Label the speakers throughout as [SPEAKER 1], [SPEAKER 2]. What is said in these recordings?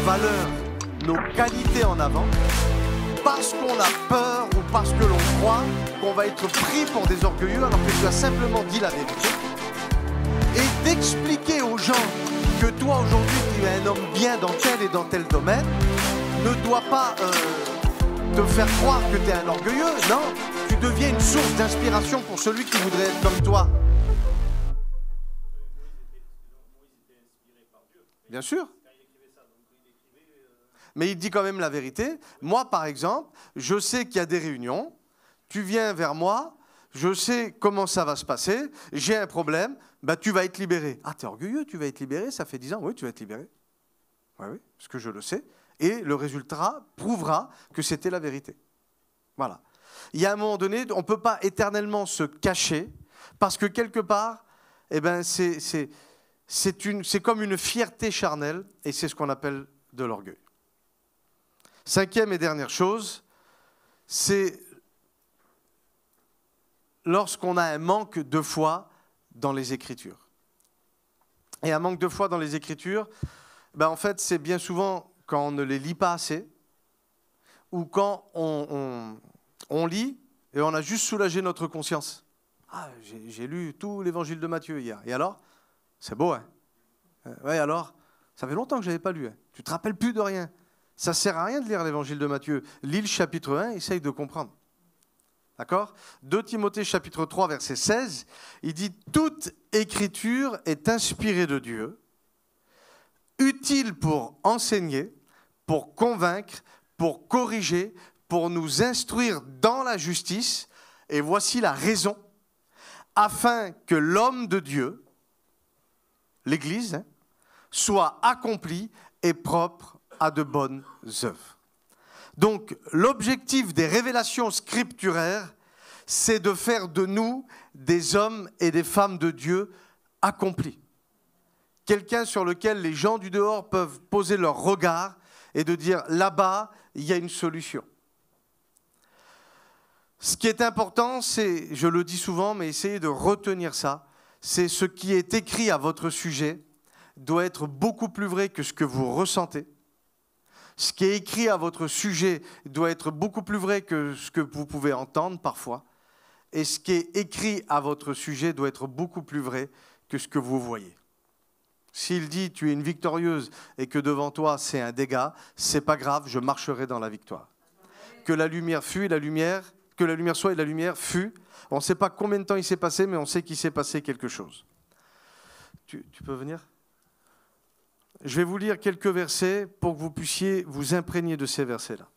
[SPEAKER 1] valeurs, nos qualités en avant, parce qu'on a peur ou parce que l'on croit qu'on va être pris pour des orgueilleux alors que tu as simplement dit la vérité. Et d'expliquer aux gens que toi aujourd'hui tu es un homme bien dans tel et dans tel domaine ne doit pas te faire croire que tu es un orgueilleux. Non, tu deviens une source d'inspiration pour celui qui voudrait être comme toi. Bien sûr. Mais il dit quand même la vérité. Moi, par exemple, je sais qu'il y a des réunions. Tu viens vers moi, je sais comment ça va se passer. J'ai un problème, tu vas être libéré. Ah, t'es orgueilleux, tu vas être libéré, ça fait 10 ans. Oui, tu vas être libéré. Oui, parce que je le sais. Et le résultat prouvera que c'était la vérité. Voilà. Il y a un moment donné, on ne peut pas éternellement se cacher, parce que quelque part, c'est comme une fierté charnelle, et c'est ce qu'on appelle de l'orgueil. 5e et dernière chose, c'est lorsqu'on a un manque de foi dans les Écritures. Et un manque de foi dans les Écritures, en fait, c'est bien souvent quand on ne les lit pas assez, ou quand on lit et on a juste soulagé notre conscience. Ah, j'ai lu tout l'évangile de Matthieu hier. Et alors? C'est beau, hein? Ouais, alors? Ça fait longtemps que je n'avais pas lu. Hein. Tu ne te rappelles plus de rien. Ça ne sert à rien de lire l'évangile de Matthieu. Lis le chapitre 1, essaye de comprendre. D'accord? 2 Timothée chapitre 3, verset 16, il dit « Toute écriture est inspirée de Dieu, utile pour enseigner, pour convaincre, pour corriger, pour nous instruire dans la justice, et voici la raison, afin que l'homme de Dieu, l'Église, soit accompli et propre à de bonnes œuvres. » Donc, l'objectif des révélations scripturaires, c'est de faire de nous des hommes et des femmes de Dieu accomplis. Quelqu'un sur lequel les gens du dehors peuvent poser leur regard et de dire, là-bas, il y a une solution. Ce qui est important, c'est, je le dis souvent, mais essayez de retenir ça, c'est ce qui est écrit à votre sujet doit être beaucoup plus vrai que ce que vous ressentez. Ce qui est écrit à votre sujet doit être beaucoup plus vrai que ce que vous pouvez entendre parfois. Et ce qui est écrit à votre sujet doit être beaucoup plus vrai que ce que vous voyez. S'il dit « tu es une victorieuse » et que devant toi c'est un dégât, c'est pas grave, je marcherai dans la victoire. Que la lumière fût et la lumière, que la lumière soit et la lumière fut. On ne sait pas combien de temps il s'est passé, mais on sait qu'il s'est passé quelque chose. Tu peux venir ? Je vais vous lire quelques versets pour que vous puissiez vous imprégner de ces versets-là.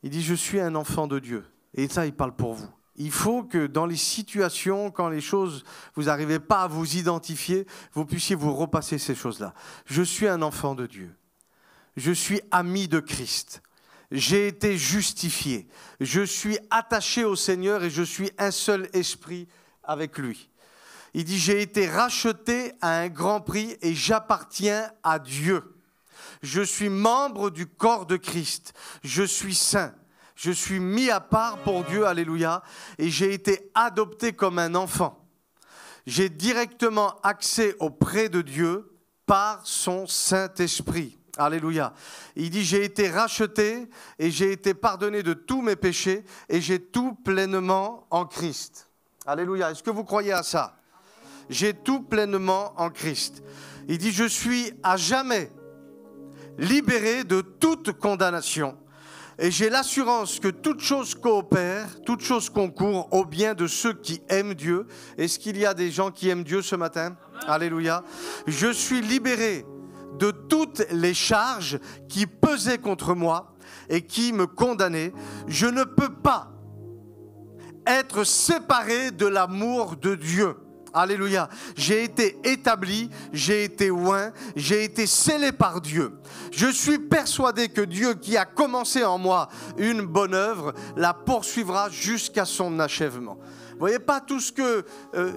[SPEAKER 1] Il dit « Je suis un enfant de Dieu ». Et ça, il parle pour vous. Il faut que dans les situations, quand les choses, vous n'arrivez pas à vous identifier, vous puissiez vous repasser ces choses-là. Je suis un enfant de Dieu. Je suis ami de Christ. J'ai été justifié. Je suis attaché au Seigneur et je suis un seul esprit avec lui. Il dit, j'ai été racheté à un grand prix et j'appartiens à Dieu. Je suis membre du corps de Christ. Je suis saint. Je suis mis à part pour Dieu, alléluia, et j'ai été adopté comme un enfant. J'ai directement accès auprès de Dieu par son Saint-Esprit. Alléluia. Il dit, j'ai été racheté et j'ai été pardonné de tous mes péchés et j'ai tout pleinement en Christ. Alléluia. Est-ce que vous croyez à ça? J'ai tout pleinement en Christ. Il dit, je suis à jamais libéré de toute condamnation. Et j'ai l'assurance que toute chose coopère, toute chose concourt au bien de ceux qui aiment Dieu. Est-ce qu'il y a des gens qui aiment Dieu ce matin? Amen. Alléluia. Je suis libéré de toutes les charges qui pesaient contre moi et qui me condamnaient. Je ne peux pas être séparé de l'amour de Dieu. Alléluia. J'ai été établi, j'ai été oint, j'ai été scellé par Dieu. Je suis persuadé que Dieu qui a commencé en moi une bonne œuvre la poursuivra jusqu'à son achèvement. Vous voyez pas tout ce que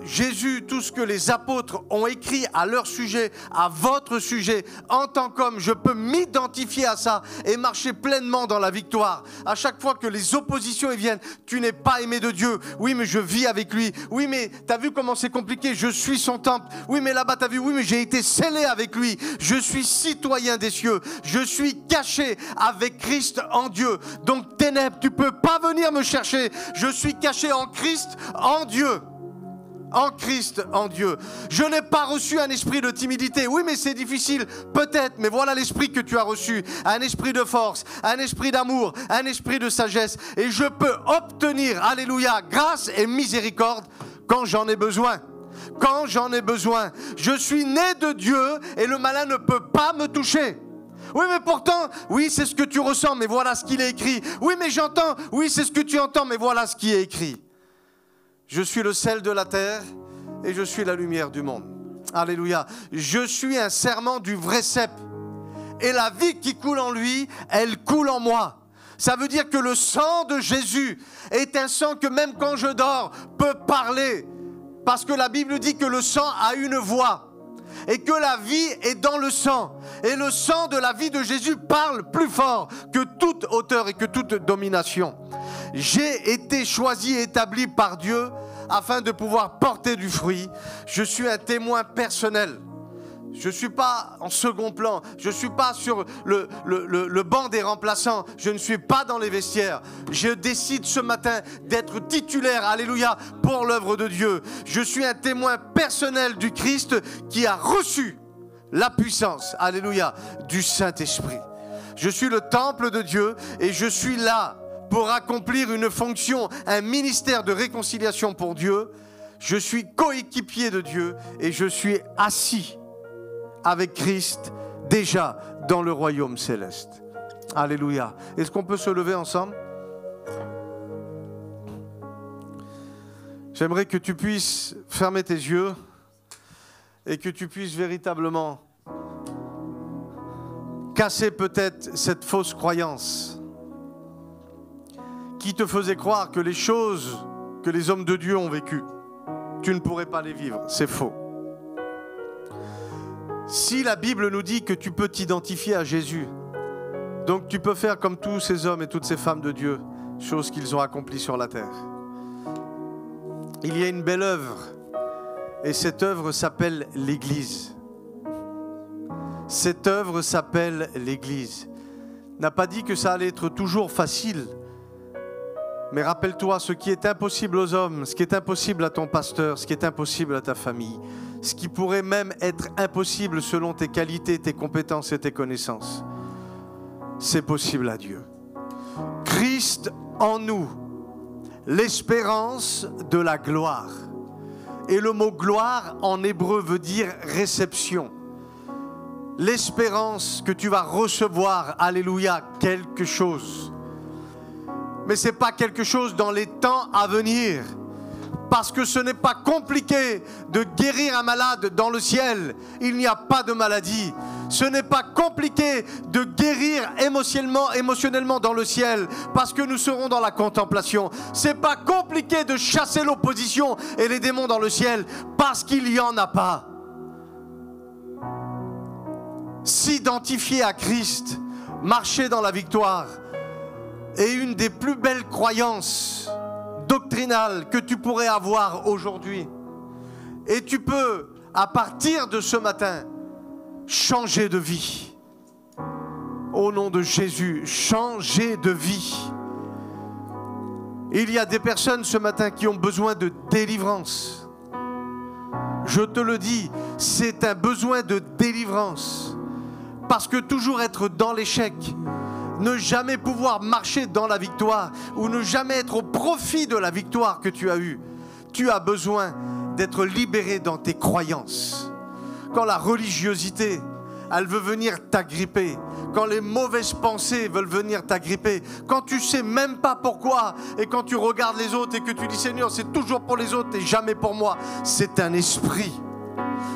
[SPEAKER 1] Jésus, tout ce que les apôtres ont écrit à leur sujet, à votre sujet. En tant qu'homme, je peux m'identifier à ça et marcher pleinement dans la victoire. À chaque fois que les oppositions viennent, tu n'es pas aimé de Dieu. Oui, mais je vis avec lui. Oui, mais t'as vu comment c'est compliqué? Je suis son temple. Oui, mais là-bas, t'as vu? Oui, mais j'ai été scellé avec lui. Je suis citoyen des cieux. Je suis caché avec Christ en Dieu. Donc, ténèbres, tu peux pas venir me chercher. Je suis caché en Christ, en Dieu. En Christ, en Dieu. Je n'ai pas reçu un esprit de timidité. Oui, mais c'est difficile, peut-être, mais voilà l'esprit que tu as reçu. Un esprit de force, un esprit d'amour, un esprit de sagesse. Et je peux obtenir, alléluia, grâce et miséricorde quand j'en ai besoin. Quand j'en ai besoin. Je suis né de Dieu et le malin ne peut pas me toucher. Oui, mais pourtant, oui, c'est ce que tu ressens, mais voilà ce qu'il est écrit. Oui, mais j'entends, oui, c'est ce que tu entends, mais voilà ce qui est écrit. Je suis le sel de la terre et je suis la lumière du monde. Alléluia. Je suis un serment du vrai cep. Et la vie qui coule en lui, elle coule en moi. Ça veut dire que le sang de Jésus est un sang que même quand je dors, peut parler. Parce que la Bible dit que le sang a une voix. Et que la vie est dans le sang. Et le sang de la vie de Jésus parle plus fort que toute hauteur et que toute domination. J'ai été choisi et établi par Dieu afin de pouvoir porter du fruit. Je suis un témoin personnel. Je ne suis pas en second plan. Je ne suis pas sur le banc des remplaçants. Je ne suis pas dans les vestiaires. Je décide ce matin d'être titulaire, alléluia, pour l'œuvre de Dieu. Je suis un témoin personnel du Christ qui a reçu la puissance, alléluia, du Saint-Esprit. Je suis le temple de Dieu et je suis là pour accomplir une fonction, un ministère de réconciliation pour Dieu. Je suis coéquipier de Dieu et je suis assis avec Christ déjà dans le royaume céleste. Alléluia. Est-ce qu'on peut se lever ensemble? J'aimerais que tu puisses fermer tes yeux et que tu puisses véritablement casser peut-être cette fausse croyance qui te faisait croire que les choses que les hommes de Dieu ont vécues, tu ne pourrais pas les vivre. C'est faux. Si la Bible nous dit que tu peux t'identifier à Jésus, donc tu peux faire comme tous ces hommes et toutes ces femmes de Dieu, choses qu'ils ont accomplies sur la terre. Il y a une belle œuvre, et cette œuvre s'appelle l'Église. Cette œuvre s'appelle l'Église. N'a pas dit que ça allait être toujours facile, mais rappelle-toi, ce qui est impossible aux hommes, ce qui est impossible à ton pasteur, ce qui est impossible à ta famille, ce qui pourrait même être impossible selon tes qualités, tes compétences et tes connaissances, c'est possible à Dieu. Christ en nous, l'espérance de la gloire. Et le mot gloire en hébreu veut dire réception. L'espérance que tu vas recevoir, alléluia, quelque chose. Mais ce n'est pas quelque chose dans les temps à venir. Parce que ce n'est pas compliqué de guérir un malade dans le ciel. Il n'y a pas de maladie. Ce n'est pas compliqué de guérir émotionnellement dans le ciel. Parce que nous serons dans la contemplation. Ce n'est pas compliqué de chasser l'opposition et les démons dans le ciel. Parce qu'il n'y en a pas. S'identifier à Christ, marcher dans la victoire, est une des plus belles croyances doctrinales que tu pourrais avoir aujourd'hui. Et tu peux, à partir de ce matin, changer de vie. Au nom de Jésus, changer de vie. Il y a des personnes ce matin qui ont besoin de délivrance. Je te le dis, c'est un besoin de délivrance. Parce que toujours être dans l'échec, ne jamais pouvoir marcher dans la victoire ou ne jamais être au profit de la victoire que tu as eue, tu as besoin d'être libéré dans tes croyances. Quand la religiosité, elle veut venir t'agripper, quand les mauvaises pensées veulent venir t'agripper, quand tu ne sais même pas pourquoi et quand tu regardes les autres et que tu dis Seigneur, c'est toujours pour les autres et jamais pour moi, c'est un esprit,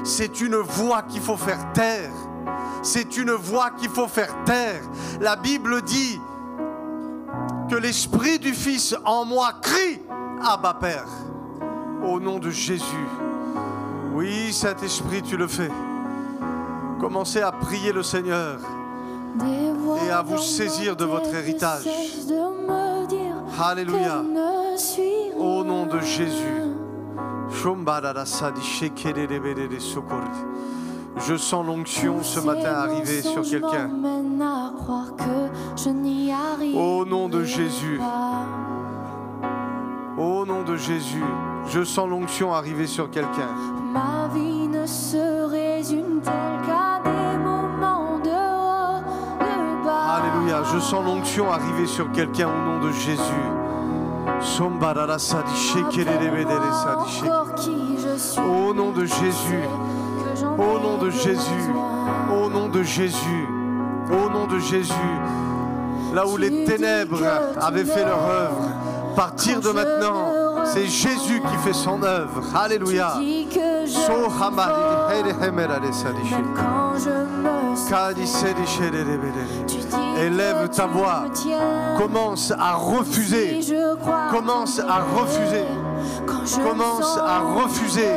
[SPEAKER 1] c'est une voix qu'il faut faire taire. C'est une voix qu'il faut faire taire. La Bible dit que l'Esprit du Fils en moi crie Abba Père. Au nom de Jésus. Oui, Saint-Esprit, tu le fais. Commencez à prier le Seigneur et à vous saisir de votre héritage. Alléluia. Au nom de Jésus. Je sens l'onction ce matin arriver sur quelqu'un. Au nom de Jésus. Au nom de Jésus. Je sens l'onction arriver sur quelqu'un.
[SPEAKER 2] Ma vie ne se résume telle qu'à des moments de haut, de bas.
[SPEAKER 1] Alléluia. Je sens l'onction arriver sur quelqu'un au nom de Jésus. Au nom de Jésus. Au nom de Jésus. Au nom de Jésus. Au nom de Jésus. Là où les ténèbres avaient fait leur œuvre, à partir de maintenant, c'est Jésus qui fait son œuvre. Alléluia. Élève ta voix. Commence à refuser. Commence à refuser. Commence à refuser.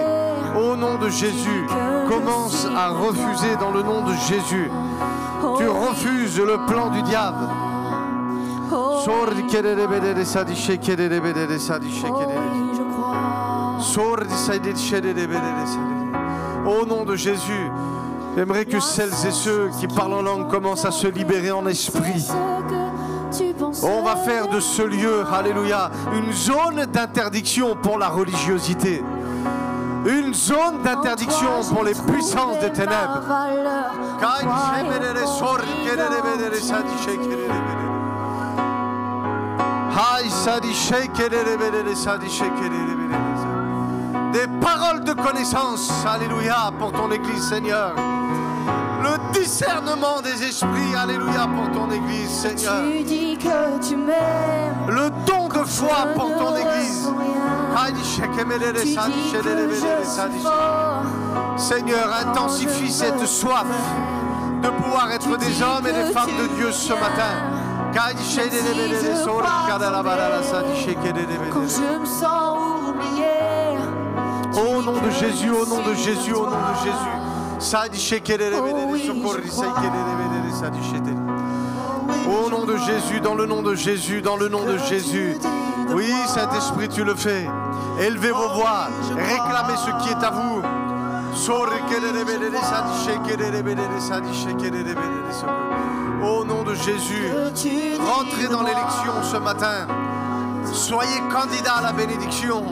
[SPEAKER 1] Au nom de Jésus. Commence à refuser dans le nom de Jésus. Tu refuses le plan du diable. Au nom de Jésus, j'aimerais que celles et ceux qui parlent en langue commencent à se libérer en esprit. On va faire de ce lieu, alléluia, une zone d'interdiction pour la religiosité. Une zone d'interdiction pour les puissances des ténèbres. Des paroles de connaissance, alléluia, pour ton Église, Seigneur. Le discernement des esprits, alléluia, pour ton Église, Seigneur.
[SPEAKER 2] Tu dis que tu m'aimes.
[SPEAKER 1] Le don de foi pour ton Église. Seigneur, intensifie cette soif de pouvoir être des hommes et des femmes de Dieu ce matin.
[SPEAKER 2] Quand je me sens oublié.
[SPEAKER 1] Au nom de Jésus, au nom de Jésus, au nom de Jésus. Au nom de Jésus, dans le nom de Jésus, dans le nom de Jésus. Oui, Saint-Esprit, tu le fais. Élevez vos voix, réclamez ce qui est à vous. Au nom de Jésus, rentrez dans l'élection ce matin. Soyez candidat à la bénédiction.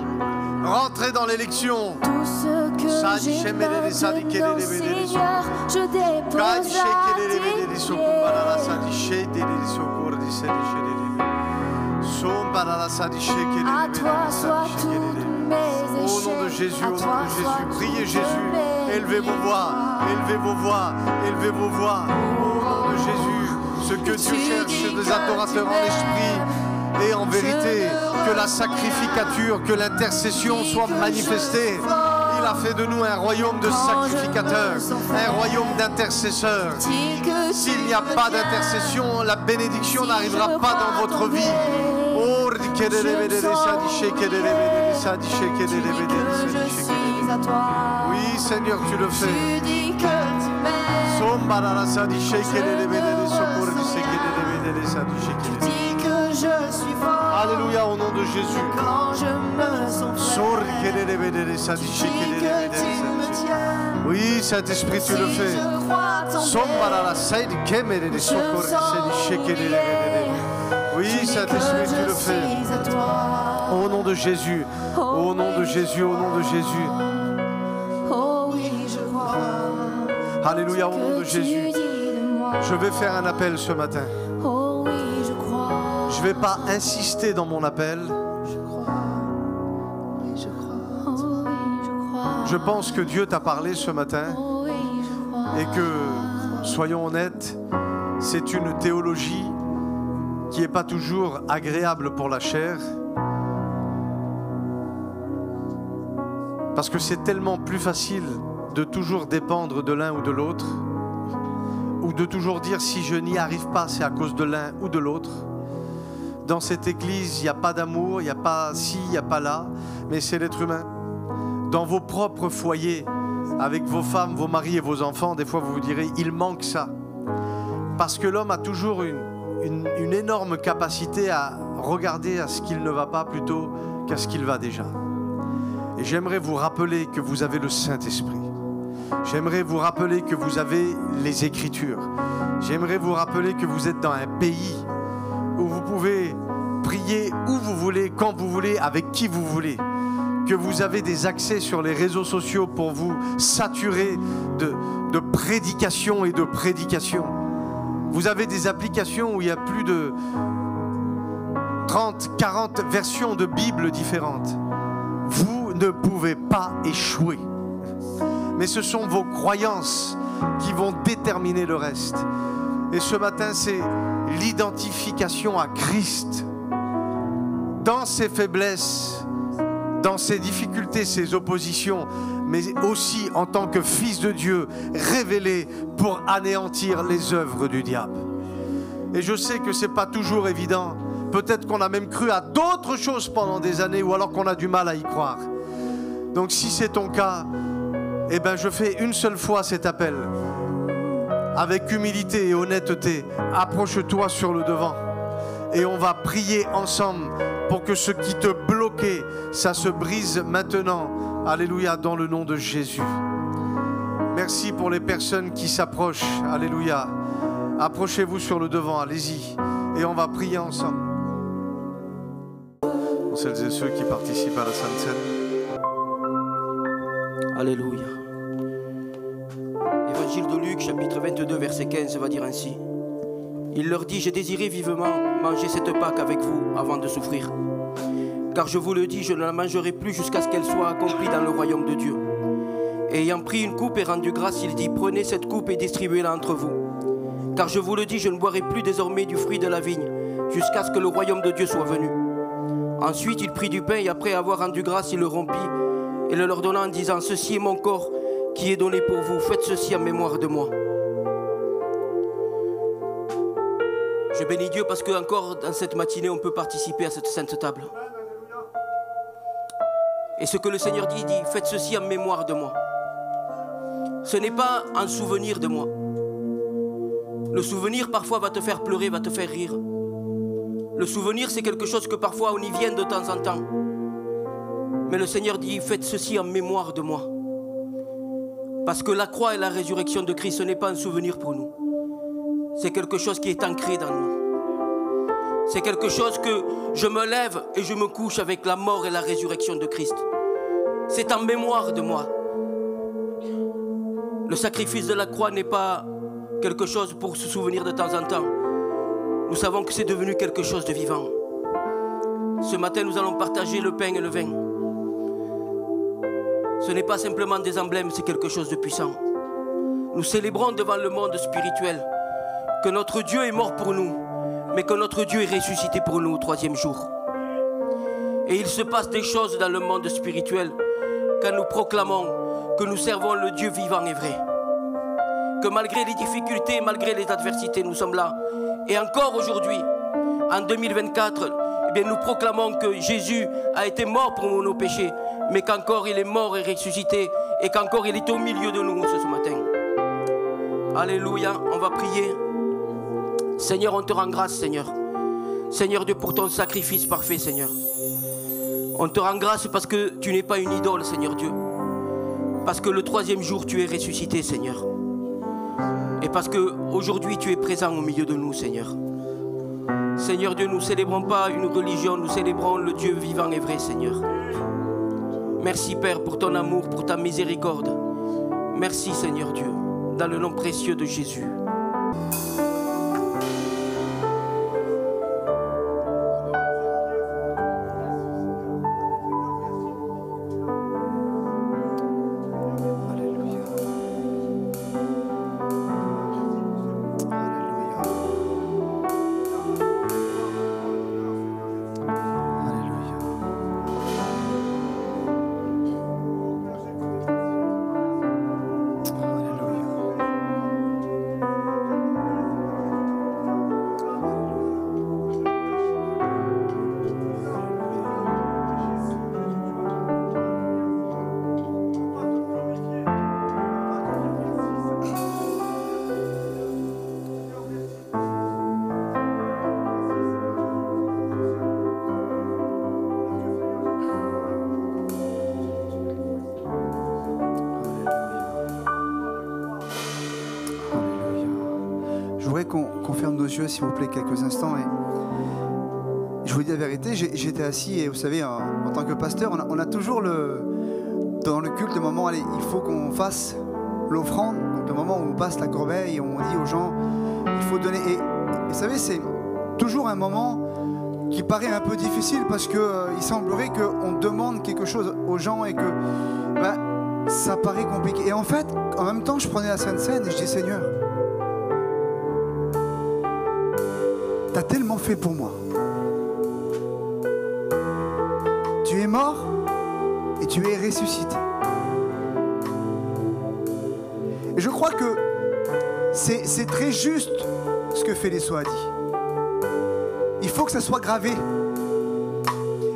[SPEAKER 1] Rentrez dans l'élection.
[SPEAKER 2] Tout ce que j'ai maintenant, Seigneur, je dépose à tes pieds. À toi soient toutes mes échecs.
[SPEAKER 1] Au nom de Jésus, au nom de Jésus, priez Jésus. Élevez vos voix, élevez vos voix, élevez vos voix. Au nom de Jésus, ce que Dieu cherche, c'est des adorateurs en esprit et en vérité. Que la sacrificature, que l'intercession soit manifestée. Il a fait de nous un royaume de sacrificateurs, un royaume d'intercesseurs. S'il n'y a pas d'intercession, la bénédiction n'arrivera pas dans votre vie. Oui, Seigneur, tu le fais. Alléluia, au nom de Jésus.
[SPEAKER 2] Quand je me sens
[SPEAKER 1] oui, Saint-Esprit, tu le fais. Oui, Saint-Esprit, tu le fais. Au nom de Jésus, au nom de Jésus, au nom de Jésus.
[SPEAKER 2] Oh oui, je crois.
[SPEAKER 1] Alléluia, au nom de Jésus. Je vais faire un appel ce matin.
[SPEAKER 2] Oh oui, je crois.
[SPEAKER 1] Je ne vais pas insister dans mon appel.
[SPEAKER 2] Je crois. Oui, je crois. Oh oui, je crois.
[SPEAKER 1] Je pense que Dieu t'a parlé ce matin.
[SPEAKER 2] Oh oui, je crois.
[SPEAKER 1] Et que, soyons honnêtes, c'est une théologie qui n'est pas toujours agréable pour la chair. Parce que c'est tellement plus facile de toujours dépendre de l'un ou de l'autre, ou de toujours dire si je n'y arrive pas, c'est à cause de l'un ou de l'autre. Dans cette église, il n'y a pas d'amour, il n'y a pas ci, il n'y a pas là, mais c'est l'être humain. dans vos propres foyers, avec vos femmes, vos maris et vos enfants, des fois vous vous direz, il manque ça. Parce que l'homme a toujours une énorme capacité à regarder à ce qu'il ne va pas plutôt qu'à ce qu'il va déjà. Et j'aimerais vous rappeler que vous avez le Saint-Esprit. J'aimerais vous rappeler que vous avez les Écritures. J'aimerais vous rappeler que vous êtes dans un pays où vous pouvez prier où vous voulez, quand vous voulez, avec qui vous voulez. Que vous avez des accès sur les réseaux sociaux pour vous saturer de prédication et de prédication. Vous avez des applications où il y a plus de 30, 40 versions de Bible différentes. Vous ne pouvez pas échouer. Mais ce sont vos croyances qui vont déterminer le reste. Et ce matin, c'est l'identification à Christ. Dans ses faiblesses, dans ses difficultés, ses oppositions, mais aussi en tant que fils de Dieu, révélé pour anéantir les œuvres du diable. Et je sais que ce n'est pas toujours évident. Peut-être qu'on a même cru à d'autres choses pendant des années, ou alors qu'on a du mal à y croire. Donc si c'est ton cas, eh ben je fais une seule fois cet appel. Avec humilité et honnêteté, approche-toi sur le devant. Et on va prier ensemble pour que ce qui te bloquait, ça se brise maintenant. Alléluia, dans le nom de Jésus. Merci pour les personnes qui s'approchent. Alléluia. Approchez-vous sur le devant, allez-y. Et on va prier ensemble. Pour celles et ceux qui participent à la Sainte Seine.
[SPEAKER 3] Alléluia. Évangile de Luc, chapitre 22, verset 15, va dire ainsi. Il leur dit, j'ai désiré vivement manger cette Pâque avec vous avant de souffrir. Car je vous le dis, je ne la mangerai plus jusqu'à ce qu'elle soit accomplie dans le royaume de Dieu. Et ayant pris une coupe et rendu grâce, il dit, prenez cette coupe et distribuez-la entre vous. Car je vous le dis, je ne boirai plus désormais du fruit de la vigne, jusqu'à ce que le royaume de Dieu soit venu. Ensuite, il prit du pain et après avoir rendu grâce, il le rompit et le leur donna en disant, ceci est mon corps qui est donné pour vous, faites ceci en mémoire de moi. Je bénis Dieu parce que encore dans cette matinée, on peut participer à cette sainte table. Et ce que le Seigneur dit, faites ceci en mémoire de moi. Ce n'est pas un souvenir de moi. Le souvenir parfois va te faire pleurer, va te faire rire. Le souvenir c'est quelque chose que parfois on y vient de temps en temps. Mais le Seigneur dit, faites ceci en mémoire de moi. Parce que la croix et la résurrection de Christ, ce n'est pas un souvenir pour nous. C'est quelque chose qui est ancré dans nous. C'est quelque chose que je me lève et je me couche avec la mort et la résurrection de Christ. C'est en mémoire de moi. Le sacrifice de la croix n'est pas quelque chose pour se souvenir de temps en temps. Nous savons que c'est devenu quelque chose de vivant. Ce matin, nous allons partager le pain et le vin. Ce n'est pas simplement des emblèmes, c'est quelque chose de puissant. Nous célébrons devant le monde spirituel que notre Dieu est mort pour nous, mais que notre Dieu est ressuscité pour nous au 3e jour. Et il se passe des choses dans le monde spirituel quand nous proclamons que nous servons le Dieu vivant et vrai. Que malgré les difficultés, malgré les adversités, nous sommes là. Et encore aujourd'hui, en 2024, eh bien, nous proclamons que Jésus a été mort pour nos péchés, mais qu'encore il est mort et ressuscité, et qu'encore il est au milieu de nous ce matin. Alléluia, on va prier. Seigneur, on te rend grâce, Seigneur. Seigneur Dieu, pour ton sacrifice parfait, Seigneur. On te rend grâce parce que tu n'es pas une idole, Seigneur Dieu. Parce que le 3e jour, tu es ressuscité, Seigneur. Et parce qu'aujourd'hui, tu es présent au milieu de nous, Seigneur. Seigneur Dieu, nous ne célébrons pas une religion, nous célébrons le Dieu vivant et vrai, Seigneur. Merci, Père, pour ton amour, pour ta miséricorde. Merci, Seigneur Dieu, dans le nom précieux de Jésus.
[SPEAKER 4] ferme nos yeux, s'il vous plaît, quelques instants. Et je vous dis la vérité, j'étais assis et vous savez, en tant que pasteur, on a toujours dans le culte le moment, allez, il faut qu'on fasse l'offrande, donc le moment où on passe la corbeille et on dit aux gens, il faut donner. Et vous savez, c'est toujours un moment qui paraît un peu difficile parce qu'il semblerait qu'on demande quelque chose aux gens et que ça paraît compliqué. Et en fait, en même temps, je prenais la Sainte Seine et je dis, Seigneur, t'as tellement fait pour moi. Tu es mort et tu es ressuscité. Et je crois que c'est très juste ce que Féléso a dit. Il faut que ça soit gravé.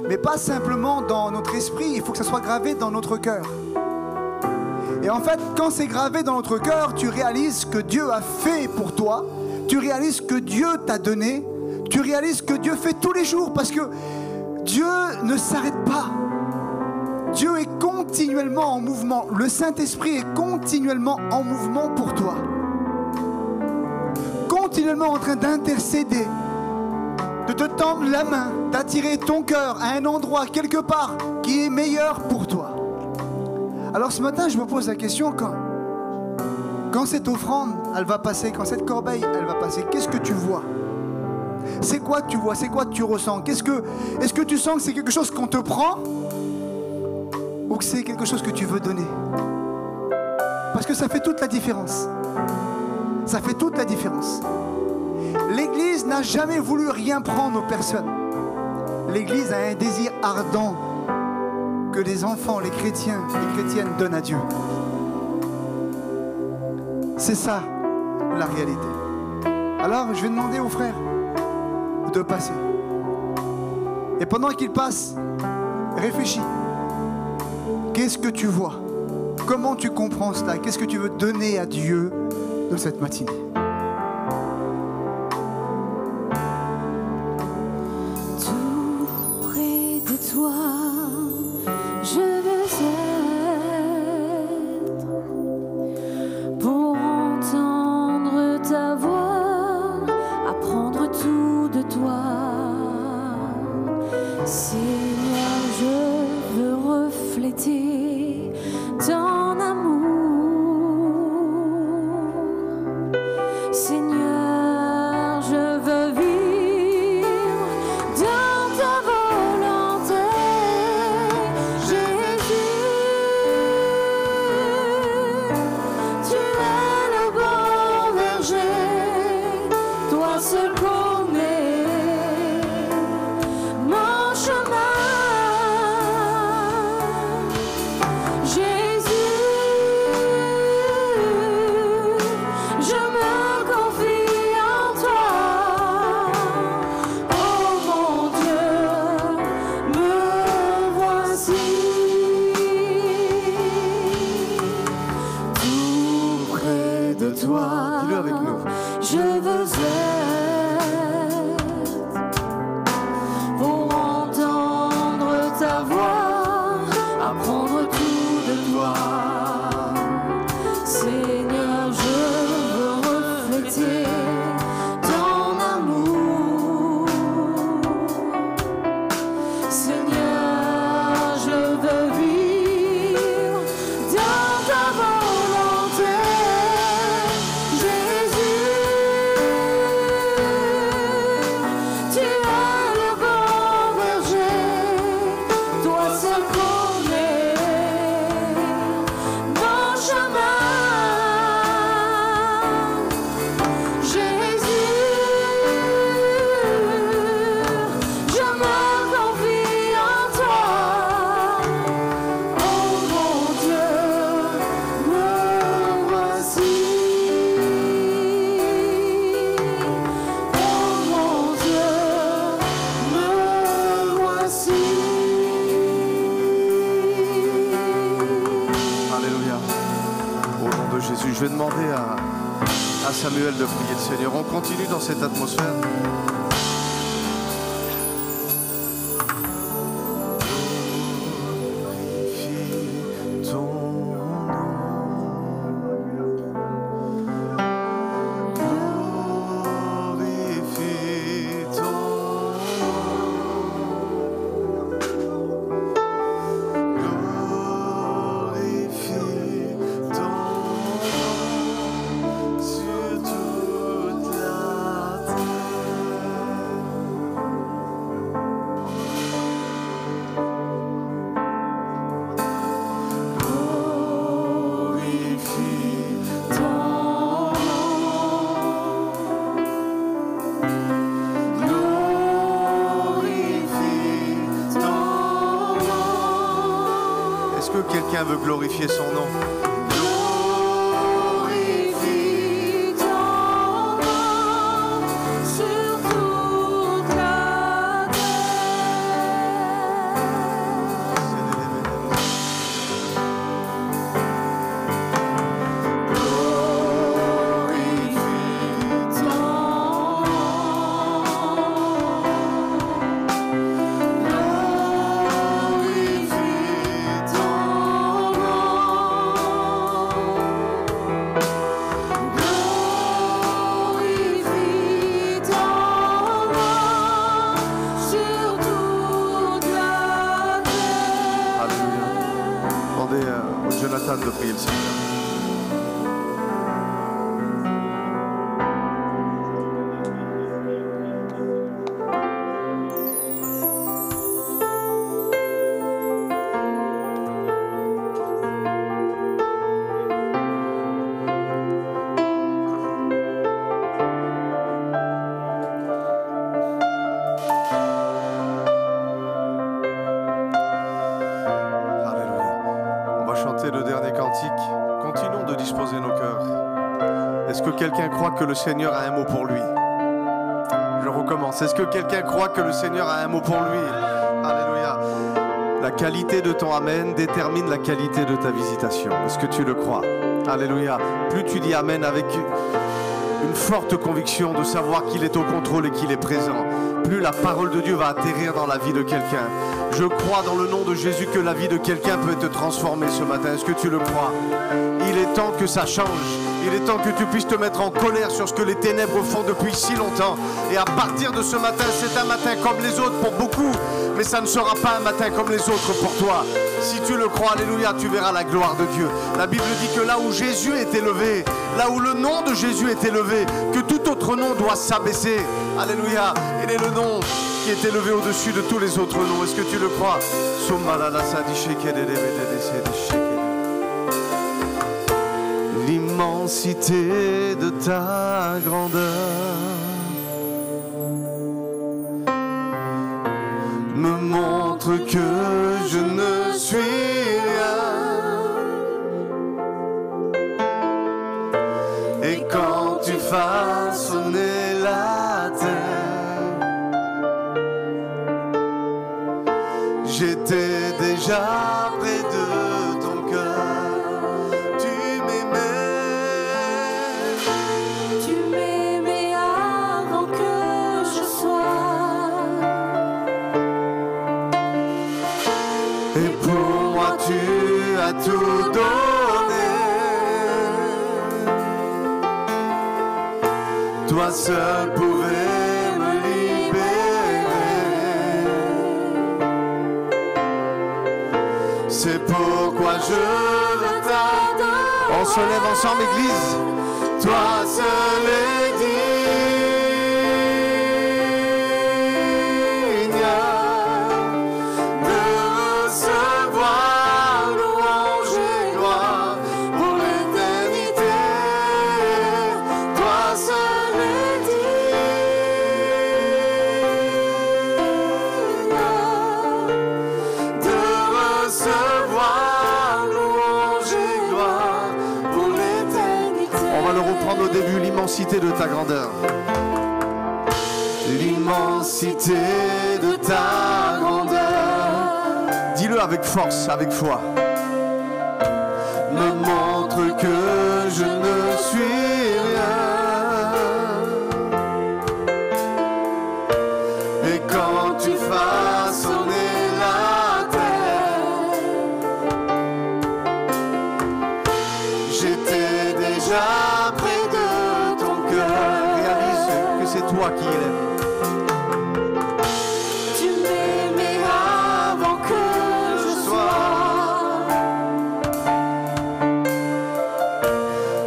[SPEAKER 4] Mais pas simplement dans notre esprit, il faut que ça soit gravé dans notre cœur. Et en fait, quand c'est gravé dans notre cœur, tu réalises ce que Dieu a fait pour toi, tu réalises ce que Dieu t'a donné, tu réalises ce que Dieu fait tous les jours, parce que Dieu ne s'arrête pas. Dieu est continuellement en mouvement. Le Saint-Esprit est continuellement en mouvement pour toi. Continuellement en train d'intercéder, de te tendre la main, d'attirer ton cœur à un endroit quelque part qui est meilleur pour toi. Alors ce matin, je me pose la question, quand cette offrande, elle va passer, quand cette corbeille, elle va passer, qu'est-ce que tu vois? C'est quoi que tu vois? C'est quoi que tu ressens? Est-ce que tu sens que c'est quelque chose qu'on te prend ou que c'est quelque chose que tu veux donner? Parce que ça fait toute la différence. Ça fait toute la différence. L'Église n'a jamais voulu rien prendre aux personnes. L'Église a un désir ardent que les enfants, les chrétiens, les chrétiennes donnent à Dieu. C'est ça la réalité. Alors je vais demander aux frères de passer. Et pendant qu'ils passent, réfléchis. Qu'est-ce que tu vois? Comment tu comprends cela? Qu'est-ce que tu veux donner à Dieu de cette matinée?
[SPEAKER 2] Tout près de toi, je veux être pour entendre ta voix, apprendre tout de toi. Seigneur, je veux refléter ton amour. Seigneur, je veux vivre dans ta volonté. Jésus, tu es le bon berger, toi seul connais mon chemin. Jésus, je me confie en toi. Oh mon Dieu, me voici. Tout près de toi,
[SPEAKER 1] Dis-le avec nous.
[SPEAKER 2] je veux être pour entendre ta voix, apprendre tout de toi. Seigneur, je veux refléter ton amour. Seigneur, je veux vivre dans ta volonté. Jésus, tu es le bon berger, toi seul connais mon chemin. Jésus, je me confie en toi. Oh mon Dieu, me voici. Oh mon Dieu, me voici.
[SPEAKER 1] Alléluia. Au nom de Jésus, je vais demander à Samuel de prier le Seigneur. On continue dans cette atmosphère. Glorifie ton nom. quelqu'un veut glorifier son nom?
[SPEAKER 2] Glorifie ton nom sur toute la
[SPEAKER 1] Jonathan de prier le Seigneur. Le dernier cantique, continuons de disposer nos cœurs. Est-ce que quelqu'un croit que le Seigneur a un mot pour lui? Je recommence. Est-ce que quelqu'un croit que le Seigneur a un mot pour lui? Alléluia. La qualité de ton Amen détermine la qualité de ta visitation. Est-ce que tu le crois? Alléluia. Plus tu dis Amen avec une forte conviction de savoir qu'il est au contrôle et qu'il est présent, plus la parole de Dieu va atterrir dans la vie de quelqu'un. Je crois dans le nom de Jésus que la vie de quelqu'un peut être transformée ce matin. Est-ce que tu le crois? Il est temps que ça change. Il est temps que tu puisses te mettre en colère sur ce que les ténèbres font depuis si longtemps. Et à partir de ce matin, c'est un matin comme les autres pour beaucoup, mais ça ne sera pas un matin comme les autres pour toi. Si tu le crois, alléluia, tu verras la gloire de Dieu. La Bible dit que là où Jésus est élevé, là où le nom de Jésus est élevé, que tout autre nom doit s'abaisser. Alléluia. Il est le nom qui est élevé au-dessus de tous les autres noms. Est-ce que tu le crois? L'immensité de ta grandeur me montre que je ne suis rien. Et quand tu façonnais la terre, j'étais déjà près de ton cœur. Tu
[SPEAKER 2] m'aimais avant que je sois.
[SPEAKER 1] Et pour moi tu as tout donné. Toi seul pouvais me libérer. C'est pourquoi je veux t'adorer. On se lève ensemble, Église. Toi seul est digne de recevoir louange et gloire pour l'éternité. Toi seul est digne de recevoir louange et gloire pour l'éternité. On va le reprendre au début, l'immensité de ta grandeur. L'immensité de ta grandeur. Dis-le avec force, avec foi. Me montre que je ne suis rien. Et quand tu façonnais la terre, j'étais déjà près de ton cœur. Réalise que c'est toi qui l'aime.
[SPEAKER 2] Tu m'aimais avant que je sois.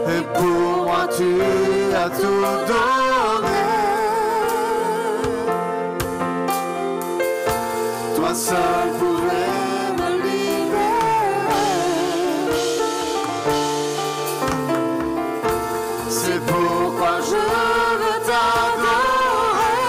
[SPEAKER 1] Et pour moi tu as tout donné. Toi seul pouvais me libérer. C'est pourquoi je veux t'adorer.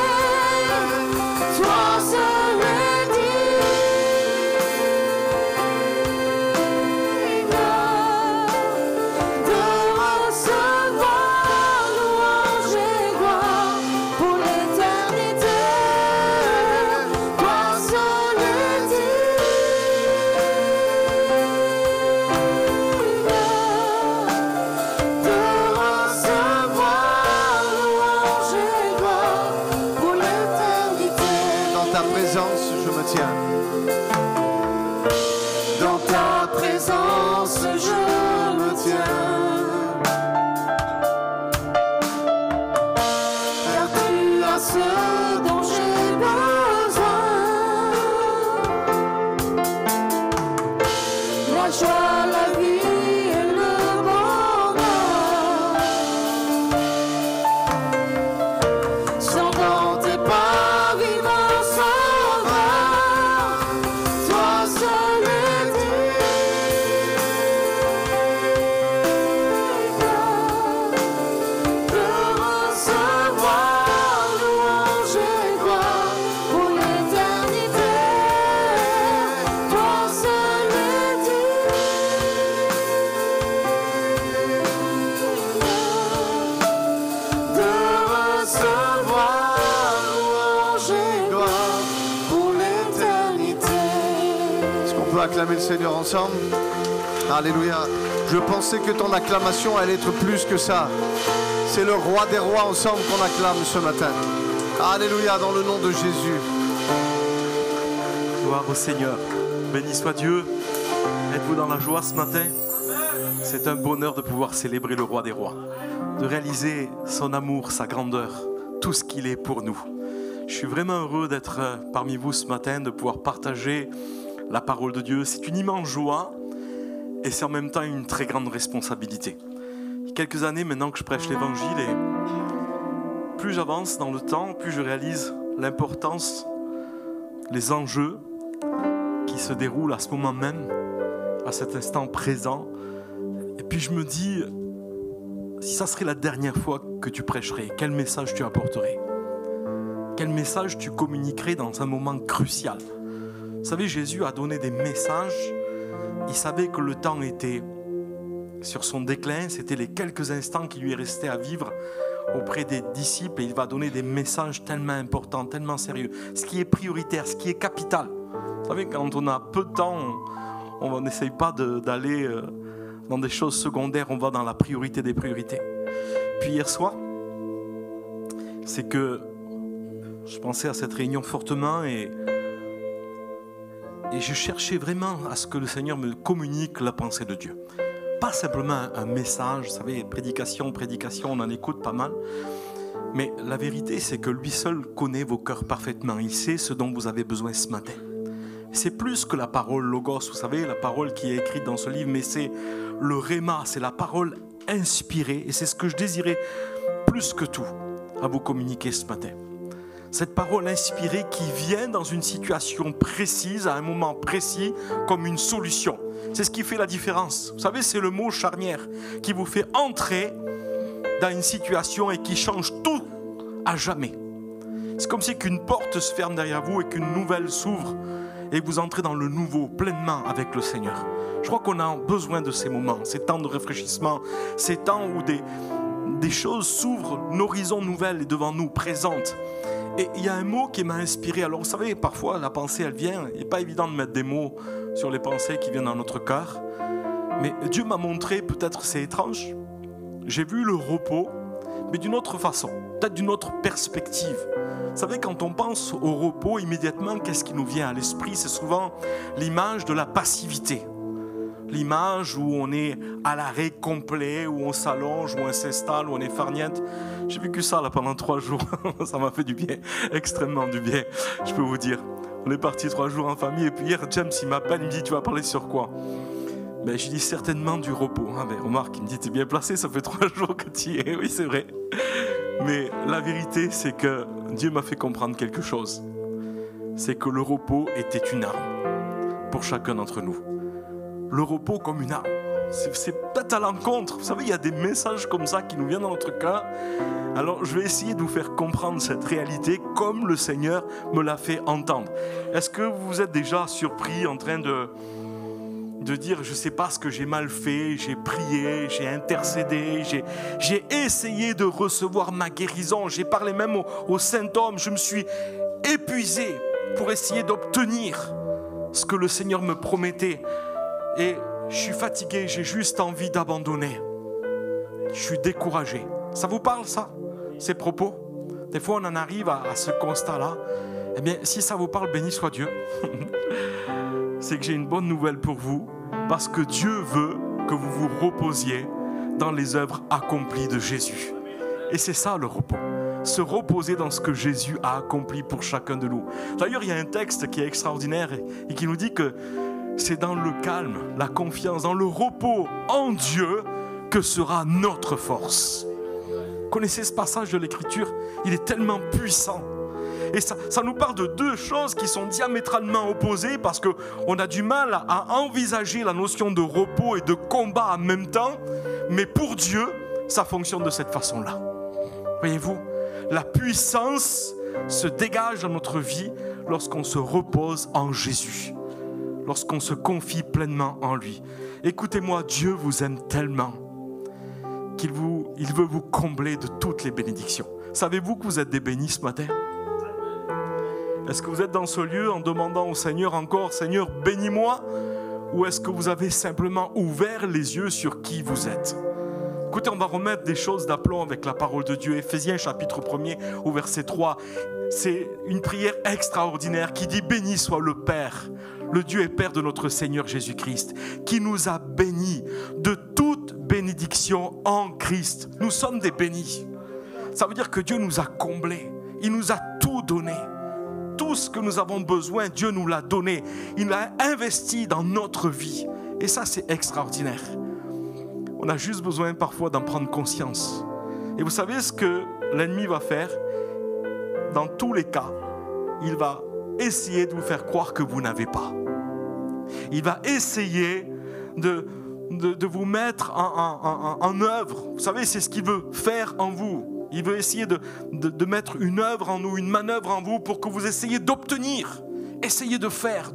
[SPEAKER 2] ce dont j'ai besoin. La joie, la vie et le bonheur sont dans tes pas, vivant sauveur. Toi seul es digne de recevoir louange et gloire pour l'éternité. Toi seul es digne de recevoir louange et gloire pour l'éternité.
[SPEAKER 1] Est-ce qu'on peut acclamer le Seigneur ensemble? Alléluia. Je pensais que ton acclamation allait être plus que ça. C'est le roi des rois ensemble qu'on acclame ce matin. Alléluia, dans le nom de Jésus.
[SPEAKER 5] Gloire au Seigneur. Béni soit Dieu. Êtes-vous dans la joie ce matin? C'est un bonheur de pouvoir célébrer le roi des rois, de réaliser son amour, sa grandeur, tout ce qu'il est pour nous. Je suis vraiment heureux d'être parmi vous ce matin, de pouvoir partager la parole de Dieu. C'est une immense joie et c'est en même temps une très grande responsabilité. Il y a quelques années maintenant que je prêche l'évangile et plus j'avance dans le temps, plus je réalise l'importance, les enjeux qui se déroulent à ce moment même, à cet instant présent. Et puis je me dis, si ça serait la dernière fois que tu prêcherais, quel message tu apporterais? Quel message tu communiquerais dans un moment crucial? Vous savez, Jésus a donné des messages. Il savait que le temps était sur son déclin. C'était les quelques instants qui lui restaient à vivre auprès des disciples. Et il va donner des messages tellement importants, tellement sérieux. Ce qui est prioritaire, ce qui est capital. Vous savez, quand on a peu de temps, on n'essaye pas d'aller dans des choses secondaires. On va dans la priorité des priorités. Puis hier soir, c'est que je pensais à cette réunion fortement et je cherchais vraiment à ce que le Seigneur me communique la pensée de Dieu. Pas simplement un message, vous savez, prédication, on en écoute pas mal. Mais la vérité, c'est que lui seul connaît vos cœurs parfaitement. Il sait ce dont vous avez besoin ce matin. C'est plus que la parole logos, vous savez, la parole qui est écrite dans ce livre, mais c'est le réma, c'est la parole inspirée. Et c'est ce que je désirais plus que tout à vous communiquer ce matin. Cette parole inspirée qui vient dans une situation précise, à un moment précis, comme une solution. C'est ce qui fait la différence. Vous savez, c'est le mot charnière qui vous fait entrer dans une situation et qui change tout à jamais. C'est comme si qu'une porte se ferme derrière vous et qu'une nouvelle s'ouvre et vous entrez dans le nouveau pleinement avec le Seigneur. Je crois qu'on a besoin de ces moments, ces temps de réfléchissement, ces temps où des choses s'ouvrent, un horizon nouvel est devant nous, présente. Et il y a un mot qui m'a inspiré. Alors vous savez, parfois la pensée elle vient, il n'est pas évident de mettre des mots sur les pensées qui viennent dans notre cœur. Mais Dieu m'a montré, peut-être c'est étrange, j'ai vu le repos, mais d'une autre façon, peut-être d'une autre perspective. Vous savez, quand on pense au repos, immédiatement, qu'est-ce qui nous vient à l'esprit? C'est souvent l'image de la passivité. L'image où on est à l'arrêt complet, où on s'allonge, où on s'installe, où on est farniente. J'ai vécu ça là pendant 3 jours. Ça m'a fait du bien, extrêmement du bien, je peux vous dire. On est parti 3 jours en famille et puis hier, James, il m'appelle, il me dit, tu vas parler sur quoi? Ben, je dis certainement du repos. Ah, ben, remarque, il me dit, t'es bien placé, ça fait 3 jours que tu y es. Oui, c'est vrai. Mais la vérité, c'est que Dieu m'a fait comprendre quelque chose. C'est que le repos était une arme pour chacun d'entre nous. Le repos comme une arme. C'est peut-être à l'encontre. Vous savez, il y a des messages comme ça qui nous viennent dans notre cœur. Alors, je vais essayer de vous faire comprendre cette réalité comme le Seigneur me l'a fait entendre. Est-ce que vous êtes déjà surpris en train de dire, je ne sais pas ce que j'ai mal fait, j'ai prié, j'ai intercédé, j'ai essayé de recevoir ma guérison, j'ai parlé même aux symptômes, je me suis épuisé pour essayer d'obtenir ce que le Seigneur me promettait. Et je suis fatigué, j'ai juste envie d'abandonner. Je suis découragé. Ça vous parle ça, ces propos? Des fois on en arrive à ce constat-là. Eh bien, si ça vous parle, béni soit Dieu. C'est que j'ai une bonne nouvelle pour vous, parce que Dieu veut que vous vous reposiez dans les œuvres accomplies de Jésus. Et c'est ça le repos. se reposer dans ce que Jésus a accompli pour chacun de nous. D'ailleurs, il y a un texte qui est extraordinaire et qui nous dit que c'est dans le calme, la confiance, dans le repos en Dieu que sera notre force. Connaissez ce passage de l'Écriture? Il est tellement puissant. Et ça nous parle de deux choses qui sont diamétralement opposées parce qu'on a du mal à envisager la notion de repos et de combat en même temps. Mais pour Dieu, ça fonctionne de cette façon-là. Voyez-vous, la puissance se dégage dans notre vie lorsqu'on se repose en Jésus, lorsqu'on se confie pleinement en lui. Écoutez-moi, Dieu vous aime tellement qu'il veut vous combler de toutes les bénédictions. Savez-vous que vous êtes des bénis ce matin? Est-ce que vous êtes dans ce lieu en demandant au Seigneur encore, Seigneur, bénis-moi? Ou est-ce que vous avez simplement ouvert les yeux sur qui vous êtes? Écoutez, on va remettre des choses d'aplomb avec la parole de Dieu. Éphésiens chapitre 1er au verset 3. C'est une prière extraordinaire qui dit « Béni soit le Père, le Dieu et Père de notre Seigneur Jésus-Christ, qui nous a bénis de toute bénédiction en Christ. » Nous sommes des bénis. Ça veut dire que Dieu nous a comblés. Il nous a tout donné. Tout ce que nous avons besoin, Dieu nous l'a donné. Il l'a investi dans notre vie. Et ça, c'est extraordinaire. On a juste besoin parfois d'en prendre conscience. Et vous savez ce que l'ennemi va faire? Dans tous les cas, il va essayer de vous faire croire que vous n'avez pas. Il va essayer de vous mettre en œuvre. Vous savez, c'est ce qu'il veut faire en vous. Il veut essayer de mettre une œuvre en nous, une manœuvre en vous pour que vous essayiez d'obtenir. Essayez de faire.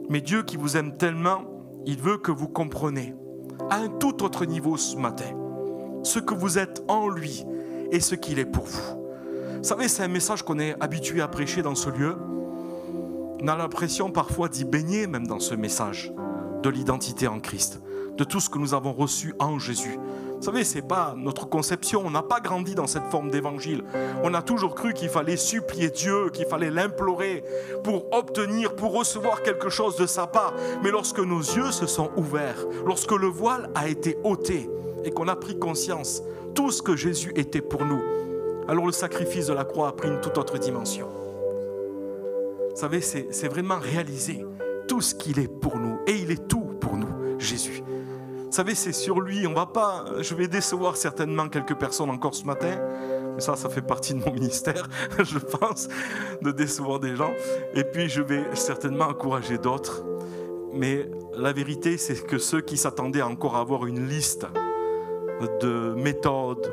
[SPEAKER 5] Mais Dieu qui vous aime tellement, il veut que vous compreniez à un tout autre niveau ce matin ce que vous êtes en lui et ce qu'il est pour vous. Vous savez, c'est un message qu'on est habitué à prêcher dans ce lieu. On a l'impression parfois d'y baigner même dans ce message de l'identité en Christ, de tout ce que nous avons reçu en Jésus. Vous savez, ce n'est pas notre conception, on n'a pas grandi dans cette forme d'évangile. On a toujours cru qu'il fallait supplier Dieu, qu'il fallait l'implorer pour obtenir, pour recevoir quelque chose de sa part. Mais lorsque nos yeux se sont ouverts, lorsque le voile a été ôté et qu'on a pris conscience, tout ce que Jésus était pour nous, alors le sacrifice de la croix a pris une toute autre dimension. Vous savez, c'est vraiment réaliser tout ce qu'il est pour nous. Et il est tout pour nous, Jésus. Vous savez, c'est sur lui, je vais décevoir certainement quelques personnes encore ce matin, mais ça fait partie de mon ministère, je pense, de décevoir des gens. Et puis je vais certainement encourager d'autres. Mais la vérité, c'est que ceux qui s'attendaient encore à avoir une liste de méthodes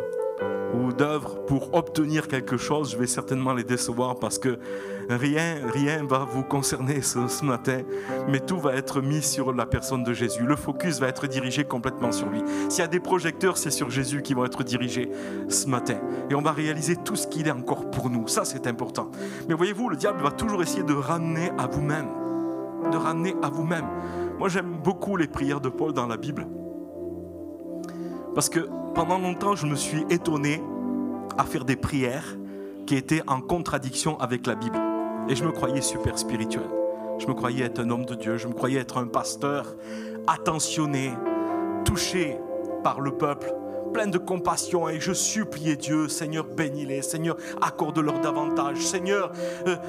[SPEAKER 5] ou d'œuvres pour obtenir quelque chose, je vais certainement les décevoir parce que rien va vous concerner ce matin, mais tout va être mis sur la personne de Jésus. Le focus va être dirigé complètement sur lui. S'il y a des projecteurs, c'est sur Jésus qui vont être dirigés ce matin. Et on va réaliser tout ce qu'il est encore pour nous. Ça, c'est important. Mais voyez-vous, le diable va toujours essayer de ramener à vous-même. Moi, j'aime beaucoup les prières de Paul dans la Bible. Parce que pendant longtemps, je me suis étonné à faire des prières qui étaient en contradiction avec la Bible. Et je me croyais super spirituel. Je me croyais être un homme de Dieu. Je me croyais être un pasteur attentionné, touché par le peuple, plein de compassion. Et je suppliais Dieu, Seigneur, bénis-les. Seigneur, accorde-leur davantage. Seigneur,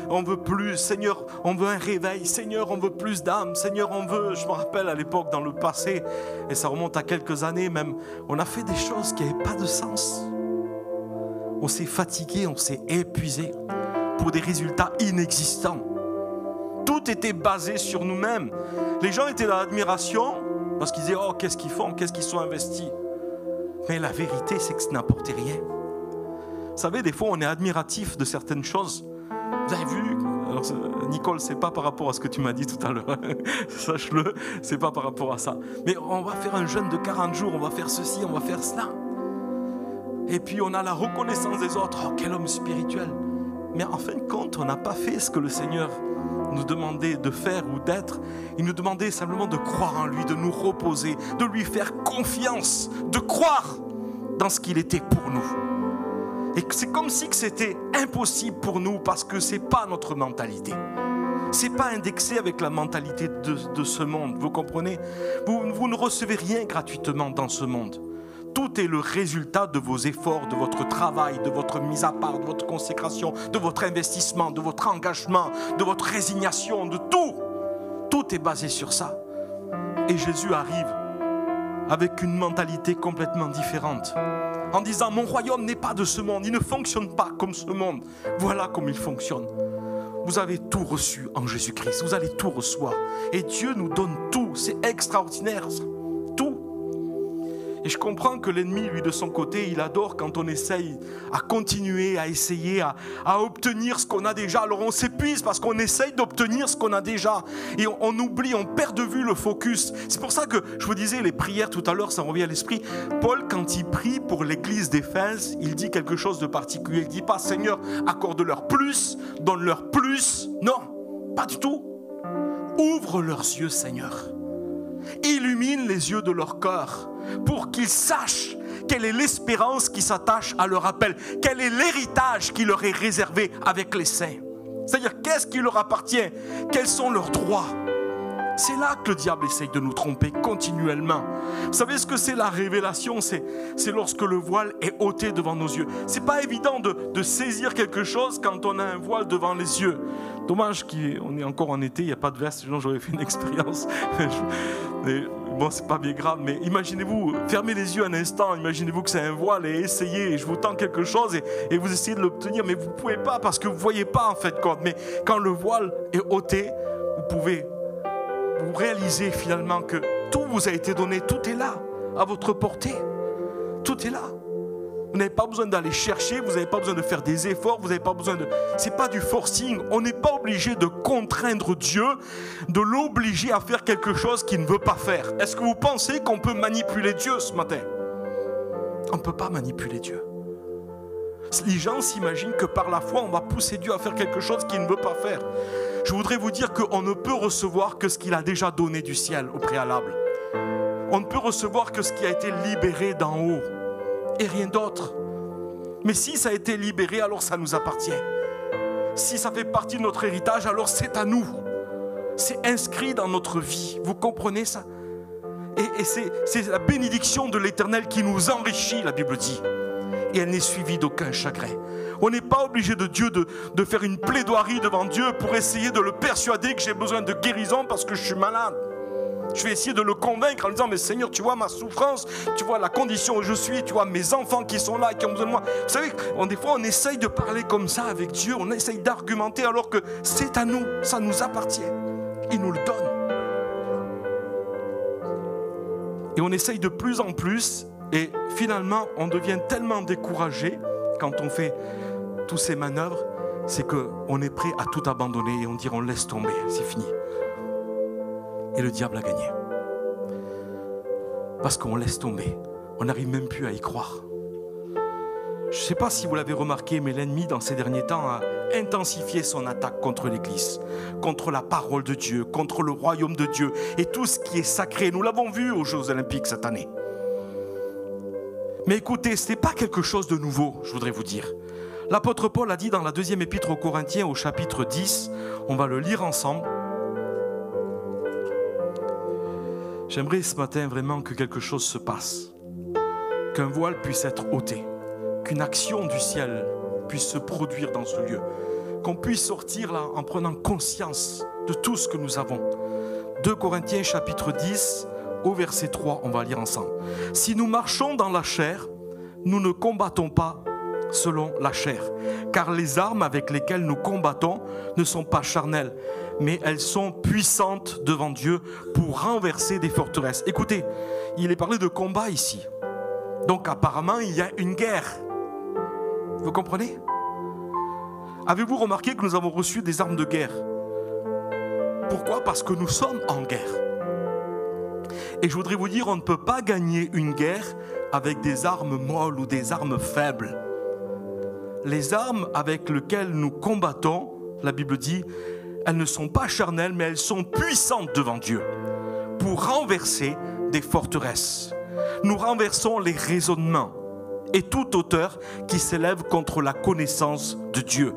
[SPEAKER 5] on veut plus. Seigneur, on veut un réveil. Seigneur, on veut plus d'âme. Seigneur, on veut... Je me rappelle à l'époque, dans le passé, et ça remonte à quelques années même, on a fait des choses qui n'avaient pas de sens. On s'est fatigué, on s'est épuisé pour des résultats inexistants. Tout était basé sur nous-mêmes. Les gens étaient dans l'admiration parce qu'ils disaient « Oh, qu'est-ce qu'ils font? Qu'est-ce qu'ils sont investis ?» Mais la vérité, c'est que ça n'apportait rien. Vous savez, des fois, on est admiratif de certaines choses. Vous avez vu? Alors, Nicole, c'est pas par rapport à ce que tu m'as dit tout à l'heure. Sache-le, c'est pas par rapport à ça. Mais on va faire un jeûne de 40 jours, on va faire ceci, on va faire cela. Et puis, on a la reconnaissance des autres. Oh, quel homme spirituel. Mais en fin de compte, on n'a pas fait ce que le Seigneur nous demandait de faire ou d'être. Il nous demandait simplement de croire en lui, de nous reposer, de lui faire confiance, de croire dans ce qu'il était pour nous. Et c'est comme si c'était impossible pour nous parce que ce n'est pas notre mentalité. Ce n'est pas indexé avec la mentalité de ce monde, vous comprenez? Vous ne recevez rien gratuitement dans ce monde. tout est le résultat de vos efforts, de votre travail, de votre mise à part, de votre consécration, de votre investissement, de votre engagement, de votre résignation, de tout. Tout est basé sur ça. Et Jésus arrive avec une mentalité complètement différente, en disant, mon royaume n'est pas de ce monde, il ne fonctionne pas comme ce monde. Voilà comme il fonctionne. Vous avez tout reçu en Jésus-Christ, vous allez tout recevoir. Et Dieu nous donne tout, c'est extraordinaire, ça. Tout. Et je comprends que l'ennemi, lui, de son côté, il adore quand on essaye à continuer, à essayer, à obtenir ce qu'on a déjà. Alors on s'épuise parce qu'on essaye d'obtenir ce qu'on a déjà. Et on oublie, on perd de vue le focus. C'est pour ça que je vous disais, les prières tout à l'heure, ça me revient à l'esprit. Paul, quand il prie pour l'église d'Éphèse, il dit quelque chose de particulier. Il ne dit pas, Seigneur, accorde-leur plus, donne-leur plus. Non, pas du tout. Ouvre leurs yeux, Seigneur. Illumine les yeux de leur cœur pour qu'ils sachent quelle est l'espérance qui s'attache à leur appel, quel est l'héritage qui leur est réservé avec les saints. C'est-à-dire, qu'est-ce qui leur appartient, quels sont leurs droits. C'est là que le diable essaye de nous tromper continuellement. Vous savez ce que c'est la révélation? C'est lorsque le voile est ôté devant nos yeux. C'est pas évident de saisir quelque chose quand on a un voile devant les yeux. Dommage qu'on est encore en été, il n'y a pas de veste, sinon j'aurais fait une expérience. Bon, c'est pas bien grave, mais imaginez-vous, fermez les yeux un instant, imaginez-vous que c'est un voile et essayez, et je vous tends quelque chose et vous essayez de l'obtenir, mais vous ne pouvez pas parce que vous ne voyez pas en fait. Mais quand le voile est ôté, vous pouvez vous réaliser finalement que tout vous a été donné, tout est là, à votre portée. Tout est là. Vous n'avez pas besoin d'aller chercher, vous n'avez pas besoin de faire des efforts, vous n'avez pas besoin de... C'est pas du forcing, on n'est pas obligé de contraindre Dieu, de l'obliger à faire quelque chose qu'il ne veut pas faire. Est-ce que vous pensez qu'on peut manipuler Dieu ce matin? On ne peut pas manipuler Dieu. Les gens s'imaginent que par la foi, on va pousser Dieu à faire quelque chose qu'il ne veut pas faire. Je voudrais vous dire qu'on ne peut recevoir que ce qu'il a déjà donné du ciel au préalable. On ne peut recevoir que ce qui a été libéré d'en haut et rien d'autre. Mais si ça a été libéré, alors ça nous appartient. Si ça fait partie de notre héritage, alors c'est à nous. C'est inscrit dans notre vie. Vous comprenez ça? Et c'est la bénédiction de l'Éternel qui nous enrichit, la Bible dit. Et elle n'est suivie d'aucun chagrin. On n'est pas obligé de Dieu de faire une plaidoirie devant Dieu pour essayer de le persuader que j'ai besoin de guérison parce que je suis malade. Je vais essayer de le convaincre en lui disant, mais Seigneur, tu vois ma souffrance, tu vois la condition où je suis, tu vois mes enfants qui sont là et qui ont besoin de moi. Vous savez, des fois on essaye de parler comme ça avec Dieu, on essaye d'argumenter alors que c'est à nous, ça nous appartient. Il nous le donne. Et on essaye de plus en plus et finalement on devient tellement découragé quand on fait toutes ces manœuvres, c'est qu'on est prêt à tout abandonner et on dit on laisse tomber, c'est fini. Et le diable a gagné. Parce qu'on laisse tomber. On n'arrive même plus à y croire. Je ne sais pas si vous l'avez remarqué, mais l'ennemi dans ces derniers temps a intensifié son attaque contre l'Église, contre la parole de Dieu, contre le royaume de Dieu et tout ce qui est sacré. Nous l'avons vu aux Jeux Olympiques cette année. Mais écoutez, ce n'est pas quelque chose de nouveau, je voudrais vous dire. L'apôtre Paul a dit dans la deuxième épître aux Corinthiens au chapitre 10, on va le lire ensemble. J'aimerais ce matin vraiment que quelque chose se passe, qu'un voile puisse être ôté, qu'une action du ciel puisse se produire dans ce lieu, qu'on puisse sortir là en prenant conscience de tout ce que nous avons. 2 Corinthiens chapitre 10 au verset 3, on va lire ensemble. Si nous marchons dans la chair, nous ne combattons pas selon la chair, car les armes avec lesquelles nous combattons ne sont pas charnelles, mais elles sont puissantes devant Dieu pour renverser des forteresses. Écoutez, il est parlé de combat ici. Donc apparemment, il y a une guerre. Vous comprenez? Avez-vous remarqué que nous avons reçu des armes de guerre? Pourquoi? Parce que nous sommes en guerre. Et je voudrais vous dire, on ne peut pas gagner une guerre avec des armes molles ou des armes faibles. Les armes avec lesquelles nous combattons, la Bible dit, elles ne sont pas charnelles, mais elles sont puissantes devant Dieu pour renverser des forteresses. Nous renversons les raisonnements et toute hauteur qui s'élève contre la connaissance de Dieu.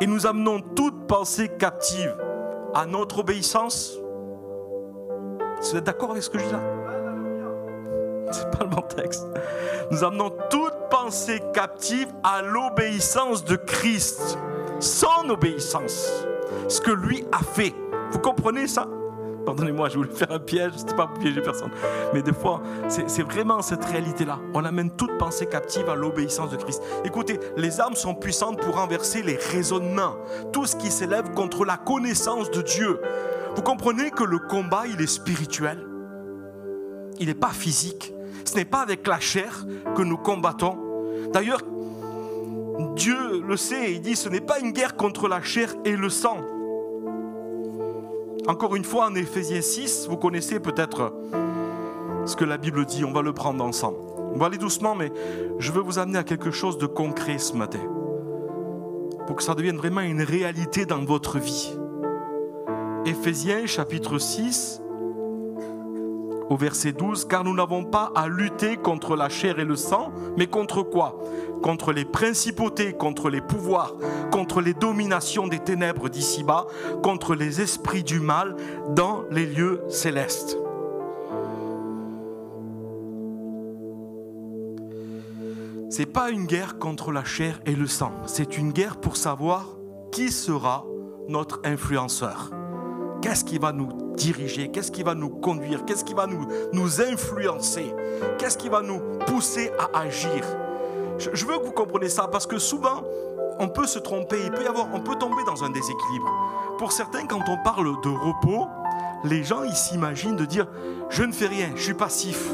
[SPEAKER 5] Et nous amenons toute pensée captive à notre obéissance. Vous êtes d'accord avec ce que je dis là? c'est pas le bon texte. Nous amenons toute pensée captive à l'obéissance de Christ. Son obéissance. Ce que lui a fait. Vous comprenez ça? Pardonnez-moi, je voulais faire un piège, c'était pas pour piéger personne. Mais des fois, c'est vraiment cette réalité-là. On amène toute pensée captive à l'obéissance de Christ. Écoutez, les armes sont puissantes pour renverser les raisonnements. Tout ce qui s'élève contre la connaissance de Dieu. Vous comprenez que le combat, il est spirituel. Il n'est pas physique. Ce n'est pas avec la chair que nous combattons. D'ailleurs, Dieu le sait, il dit, ce n'est pas une guerre contre la chair et le sang. Encore une fois, en Éphésiens 6, vous connaissez peut-être ce que la Bible dit, on va le prendre ensemble. On va aller doucement, mais je veux vous amener à quelque chose de concret ce matin, pour que ça devienne vraiment une réalité dans votre vie. Éphésiens chapitre 6, au verset 12, « Car nous n'avons pas à lutter contre la chair et le sang, mais contre quoi ? Contre les principautés, contre les pouvoirs, contre les dominations des ténèbres d'ici-bas, contre les esprits du mal dans les lieux célestes. » Ce n'est pas une guerre contre la chair et le sang, c'est une guerre pour savoir qui sera notre influenceur. Qu'est-ce qui va nous diriger? Qu'est-ce qui va nous conduire? Qu'est-ce qui va nous influencer? Qu'est-ce qui va nous pousser à agir? Je veux que vous compreniez ça, parce que souvent, on peut se tromper, on peut tomber dans un déséquilibre. Pour certains, quand on parle de repos, les gens ils s'imaginent de dire « je ne fais rien, je suis passif ».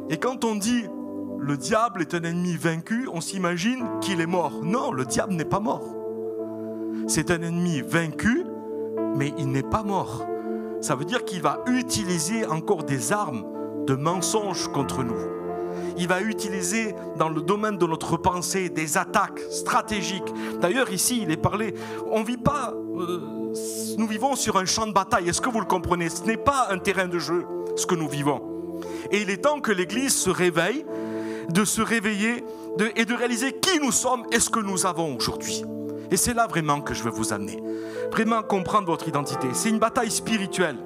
[SPEAKER 5] Et quand on dit « le diable est un ennemi vaincu », on s'imagine qu'il est mort. Non, le diable n'est pas mort. C'est un ennemi vaincu, mais il n'est pas mort. Ça veut dire qu'il va utiliser encore des armes de mensonges contre nous. Il va utiliser dans le domaine de notre pensée des attaques stratégiques. D'ailleurs ici il est parlé, on vit pas, nous vivons sur un champ de bataille. Est-ce que vous le comprenez? Ce n'est pas un terrain de jeu ce que nous vivons. Et il est temps que l'Église se réveille, de se réveiller et de réaliser qui nous sommes et ce que nous avons aujourd'hui. Et c'est là vraiment que je veux vous amener. Vraiment comprendre votre identité. C'est une bataille spirituelle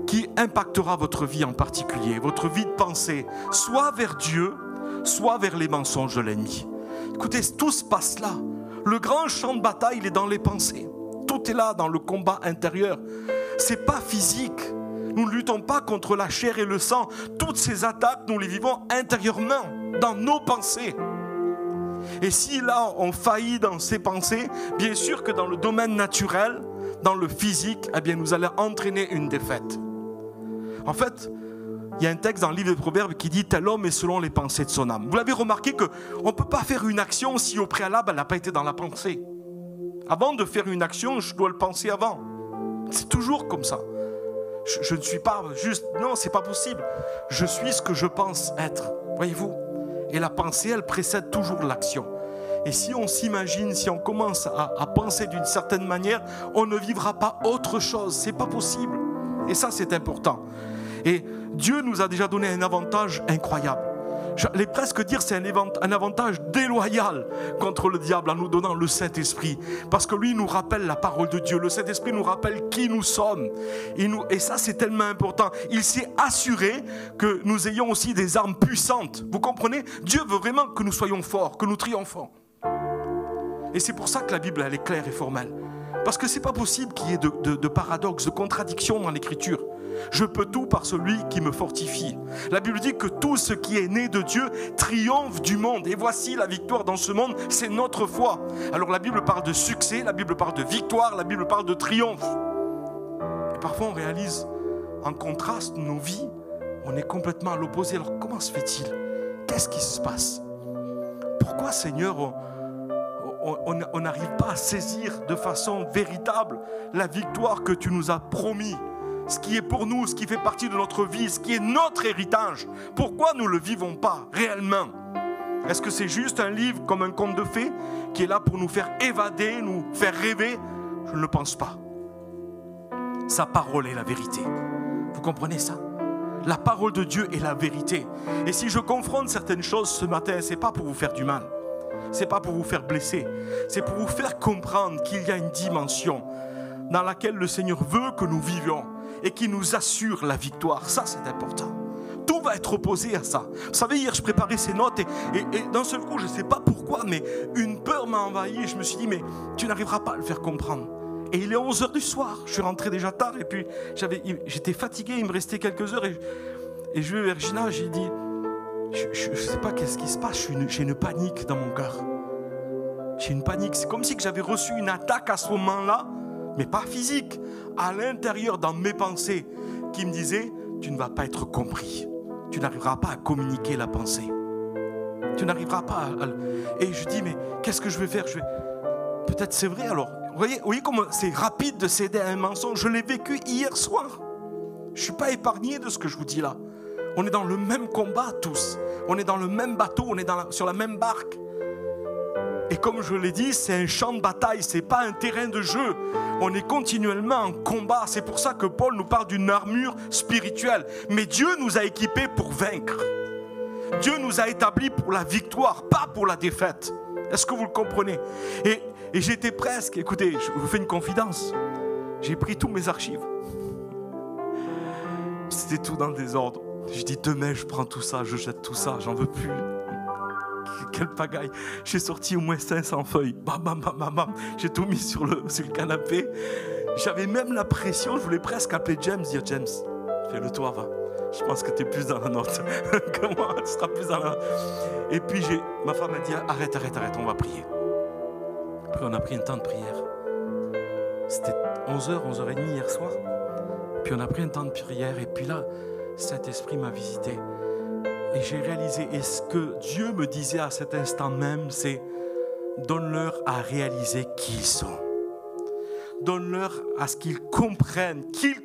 [SPEAKER 5] qui impactera votre vie en particulier, votre vie de pensée, soit vers Dieu, soit vers les mensonges de l'ennemi. Écoutez, tout se passe là. Le grand champ de bataille, il est dans les pensées. Tout est là dans le combat intérieur. C'est pas physique. Nous ne luttons pas contre la chair et le sang. Toutes ces attaques, nous les vivons intérieurement, dans nos pensées. Et si là, on faillit dans ces pensées, bien sûr que dans le domaine naturel, dans le physique, eh bien, nous allons entraîner une défaite. En fait, il y a un texte dans le livre des Proverbes qui dit « Tel homme est selon les pensées de son âme ». Vous l'avez remarqué qu'on ne peut pas faire une action si au préalable, elle n'a pas été dans la pensée. Avant de faire une action, je dois le penser avant. C'est toujours comme ça. Je ne suis pas juste... Non, ce n'est pas possible. Je suis ce que je pense être. Voyez-vous ? Et la pensée, elle précède toujours l'action. Et si on s'imagine, si on commence à penser d'une certaine manière, on ne vivra pas autre chose. Ce n'est pas possible. Et ça, c'est important. Et Dieu nous a déjà donné un avantage incroyable. J'allais presque dire que c'est un avantage déloyal contre le diable en nous donnant le Saint-Esprit. Parce que lui nous rappelle la parole de Dieu. Le Saint-Esprit nous rappelle qui nous sommes. Et ça, c'est tellement important. Il s'est assuré que nous ayons aussi des armes puissantes. Vous comprenez? Dieu veut vraiment que nous soyons forts, que nous triomphons. Et c'est pour ça que la Bible, elle est claire et formelle. Parce que ce n'est pas possible qu'il y ait de paradoxes, de contradictions dans l'Écriture. Je peux tout par celui qui me fortifie. La Bible dit que tout ce qui est né de Dieu triomphe du monde. Et voici la victoire dans ce monde, c'est notre foi. Alors la Bible parle de succès, la Bible parle de victoire, la Bible parle de triomphe. Et parfois on réalise, en contraste, nos vies, on est complètement à l'opposé. Alors comment se fait-il? Qu'est-ce qui se passe? Pourquoi, Seigneur, on n'arrive pas à saisir de façon véritable la victoire que tu nous as promis? Ce qui est pour nous, ce qui fait partie de notre vie, ce qui est notre héritage. Pourquoi nous ne le vivons pas réellement? Est-ce que c'est juste un livre comme un conte de fées qui est là pour nous faire évader, nous faire rêver? Je ne le pense pas. Sa parole est la vérité. Vous comprenez ça? La parole de Dieu est la vérité. Et si je confronte certaines choses ce matin, ce n'est pas pour vous faire du mal. Ce n'est pas pour vous faire blesser. C'est pour vous faire comprendre qu'il y a une dimension dans laquelle le Seigneur veut que nous vivions et qui nous assure la victoire. Ça, c'est important. va être opposé à ça. Vous savez, hier, je préparais ces notes et d'un seul coup, je ne sais pas pourquoi, mais une peur m'a envahi et je me suis dit, mais tu n'arriveras pas à le faire comprendre. Et il est 11h du soir, je suis rentré déjà tard et puis j'étais fatigué, il me restait quelques heures et je vais vers Gina, j'ai dit, je ne sais pas qu'est-ce qui se passe, j'ai une panique dans mon cœur. J'ai une panique, c'est comme si j'avais reçu une attaque à ce moment-là, mais pas physique, à l'intérieur dans mes pensées, qui me disait, tu ne vas pas être compris, tu n'arriveras pas à communiquer la pensée, tu n'arriveras pas à... Et je dis, mais qu'est-ce que je vais faire? Peut-être c'est vrai alors. Vous voyez comment c'est rapide de céder à un mensonge. Je l'ai vécu hier soir. Je ne suis pas épargné de ce que je vous dis là. On est dans le même combat tous. On est dans le même bateau, on est sur la même barque. Et comme je l'ai dit, c'est un champ de bataille, ce n'est pas un terrain de jeu. On est continuellement en combat. C'est pour ça que Paul nous parle d'une armure spirituelle. Mais Dieu nous a équipés pour vaincre. Dieu nous a établis pour la victoire, pas pour la défaite. Est-ce que vous le comprenez? Et j'étais presque, écoutez, je vous fais une confidence. J'ai pris tous mes archives. C'était tout dans le désordre. Je dis demain je prends tout ça, je jette tout ça, j'en veux plus. Quelle pagaille. J'ai sorti au moins 500 feuilles. Bam, bam, bam, bam, bam. J'ai tout mis sur le canapé. J'avais même la pression, je voulais presque appeler James, dire James, fais-le toi, va. Je pense que tu es plus dans la note que moi, tu seras plus dans la note. Et puis ma femme m'a dit arrête, on va prier. Puis on a pris un temps de prière. C'était 11h, 11h30 hier soir. Puis on a pris un temps de prière et puis là, Saint-Esprit m'a visité. Et j'ai réalisé, et ce que Dieu me disait à cet instant même, c'est donne-leur à réaliser qui ils sont. Donne-leur à ce qu'ils comprennent qui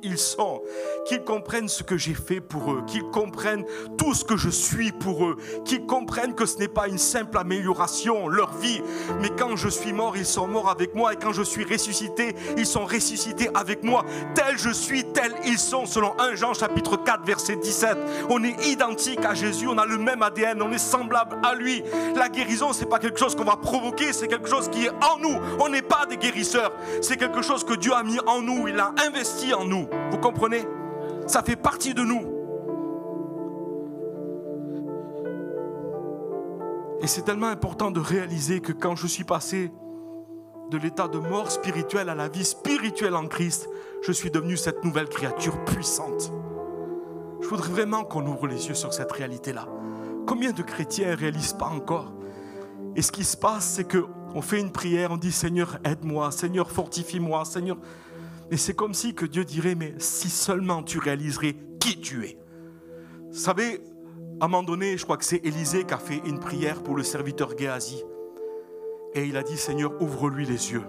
[SPEAKER 5] ils sont, qu'ils comprennent ce que j'ai fait pour eux, qu'ils comprennent tout ce que je suis pour eux, qu'ils comprennent que ce n'est pas une simple amélioration, leur vie, mais quand je suis mort, ils sont morts avec moi, et quand je suis ressuscité, ils sont ressuscités avec moi. Tel je suis, tel ils sont, selon 1 Jean chapitre 4, verset 17. On est identique à Jésus, on a le même ADN, on est semblable à lui. La guérison, ce n'est pas quelque chose qu'on va provoquer, c'est quelque chose qui est en nous. On n'est pas des guérisseurs. C'est quelque chose que Dieu a mis en nous, il a investi en nous. Vous comprenez? Ça fait partie de nous. Et c'est tellement important de réaliser que quand je suis passé de l'état de mort spirituelle à la vie spirituelle en Christ, je suis devenu cette nouvelle créature puissante. Je voudrais vraiment qu'on ouvre les yeux sur cette réalité-là. Combien de chrétiens ne réalisent pas encore? Et ce qui se passe, c'est qu'on fait une prière, on dit Seigneur, aide-moi, Seigneur, fortifie-moi, Seigneur. Et c'est comme si que Dieu dirait, mais si seulement tu réaliserais qui tu es. Vous savez, à un moment donné, je crois que c'est Élisée qui a fait une prière pour le serviteur Géasi. Et il a dit, Seigneur, ouvre-lui les yeux.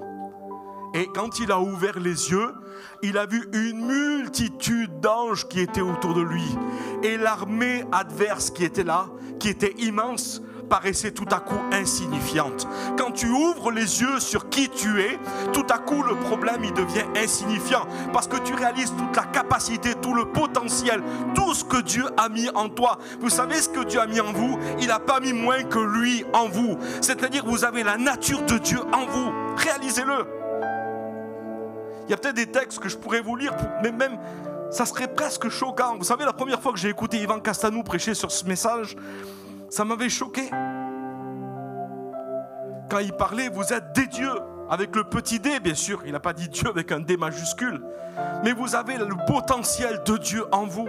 [SPEAKER 5] Et quand il a ouvert les yeux, il a vu une multitude d'anges qui étaient autour de lui. Et l'armée adverse qui était là, qui était immense, paraissait tout à coup insignifiante. Quand tu ouvres les yeux sur qui tu es, tout à coup le problème il devient insignifiant parce que tu réalises toute la capacité, tout le potentiel, tout ce que Dieu a mis en toi. Vous savez ce que Dieu a mis en vous? Il n'a pas mis moins que lui en vous. C'est-à-dire que vous avez la nature de Dieu en vous. Réalisez-le. Il y a peut-être des textes que je pourrais vous lire, mais même ça serait presque choquant. Vous savez, la première fois que j'ai écouté Yvan Castanou prêcher sur ce message, ça m'avait choqué. Quand il parlait, vous êtes des dieux, avec le petit d, bien sûr. Il n'a pas dit Dieu avec un D majuscule. Mais vous avez le potentiel de Dieu en vous.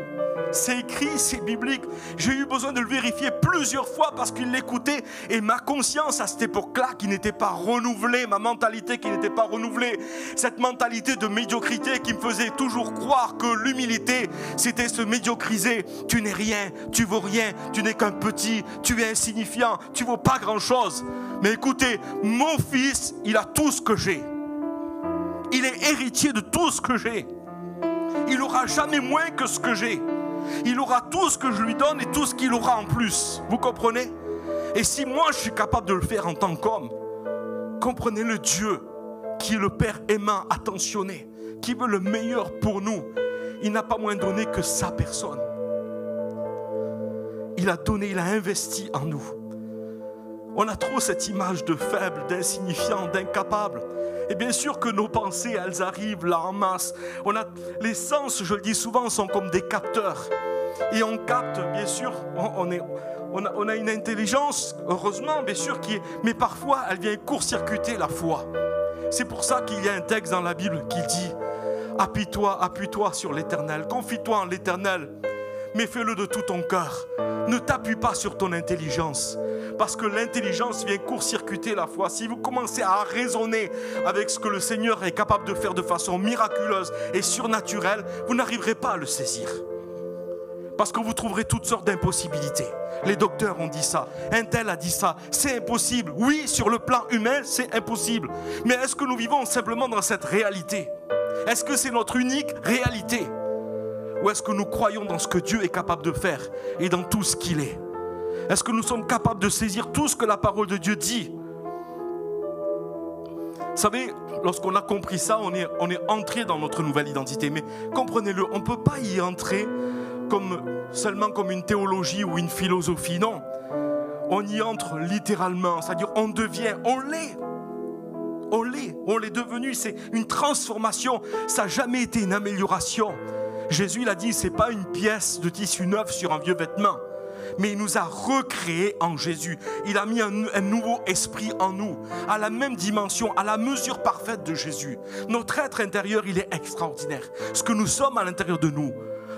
[SPEAKER 5] C'est écrit, c'est biblique. J'ai eu besoin de le vérifier plusieurs fois parce qu'il l'écoutait. Et ma conscience à cette époque-là qui n'était pas renouvelée, ma mentalité qui n'était pas renouvelée, cette mentalité de médiocrité qui me faisait toujours croire que l'humilité, c'était se médiocriser. Tu n'es rien, tu vaux rien, tu n'es qu'un petit, tu es insignifiant, tu vaux pas grand-chose. Mais écoutez, mon fils, il a tout ce que j'ai. Il est héritier de tout ce que j'ai. Il n'aura jamais moins que ce que j'ai. Il aura tout ce que je lui donne et tout ce qu'il aura en plus. Vous comprenez? Et si moi je suis capable de le faire en tant qu'homme, comprenez le Dieu qui est le Père aimant, attentionné, qui veut le meilleur pour nous. Il n'a pas moins donné que sa personne. Il a donné, il a investi en nous. On a trop cette image de faible, d'insignifiant, d'incapable. Et bien sûr que nos pensées, elles arrivent là en masse. Les sens, je le dis souvent, sont comme des capteurs. Et on capte, bien sûr, on a une intelligence, heureusement, bien sûr, mais parfois, elle vient court-circuiter la foi. C'est pour ça qu'il y a un texte dans la Bible qui dit « Appuie-toi sur l'Éternel, confie-toi en l'Éternel, mais fais-le de tout ton cœur. Ne t'appuie pas sur ton intelligence, parce que l'intelligence vient court-circuiter la foi. Si vous commencez à raisonner avec ce que le Seigneur est capable de faire de façon miraculeuse et surnaturelle, vous n'arriverez pas à le saisir. Parce que vous trouverez toutes sortes d'impossibilités. Les docteurs ont dit ça, un tel a dit ça, c'est impossible. Oui, sur le plan humain, c'est impossible. Mais est-ce que nous vivons simplement dans cette réalité? Est-ce que c'est notre unique réalité? Ou est-ce que nous croyons dans ce que Dieu est capable de faire et dans tout ce qu'il est? Est-ce que nous sommes capables de saisir tout ce que la parole de Dieu dit? Vous savez, lorsqu'on a compris ça, on est entré dans notre nouvelle identité. Mais comprenez-le, on ne peut pas y entrer seulement comme une théologie ou une philosophie. Non, on y entre littéralement, c'est-à-dire on devient, on l'est devenu, c'est une transformation, ça n'a jamais été une amélioration. Jésus l'a dit, ce n'est pas une pièce de tissu neuf sur un vieux vêtement, mais il nous a recréés en Jésus. Il a mis un nouveau esprit en nous, à la même dimension, à la mesure parfaite de Jésus. Notre être intérieur, il est extraordinaire. Ce que nous sommes à l'intérieur de nous,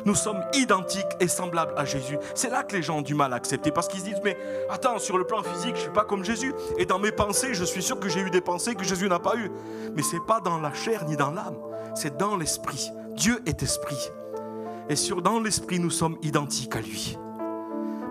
[SPEAKER 5] nous sommes identiques et semblables à Jésus. C'est là que les gens ont du mal à accepter, parce qu'ils se disent, mais attends, sur le plan physique, je ne suis pas comme Jésus. Et dans mes pensées, je suis sûr que j'ai eu des pensées que Jésus n'a pas eues. Mais ce n'est pas dans la chair ni dans l'âme, c'est dans l'esprit. Dieu est esprit. Et dans l'esprit, nous sommes identiques à lui.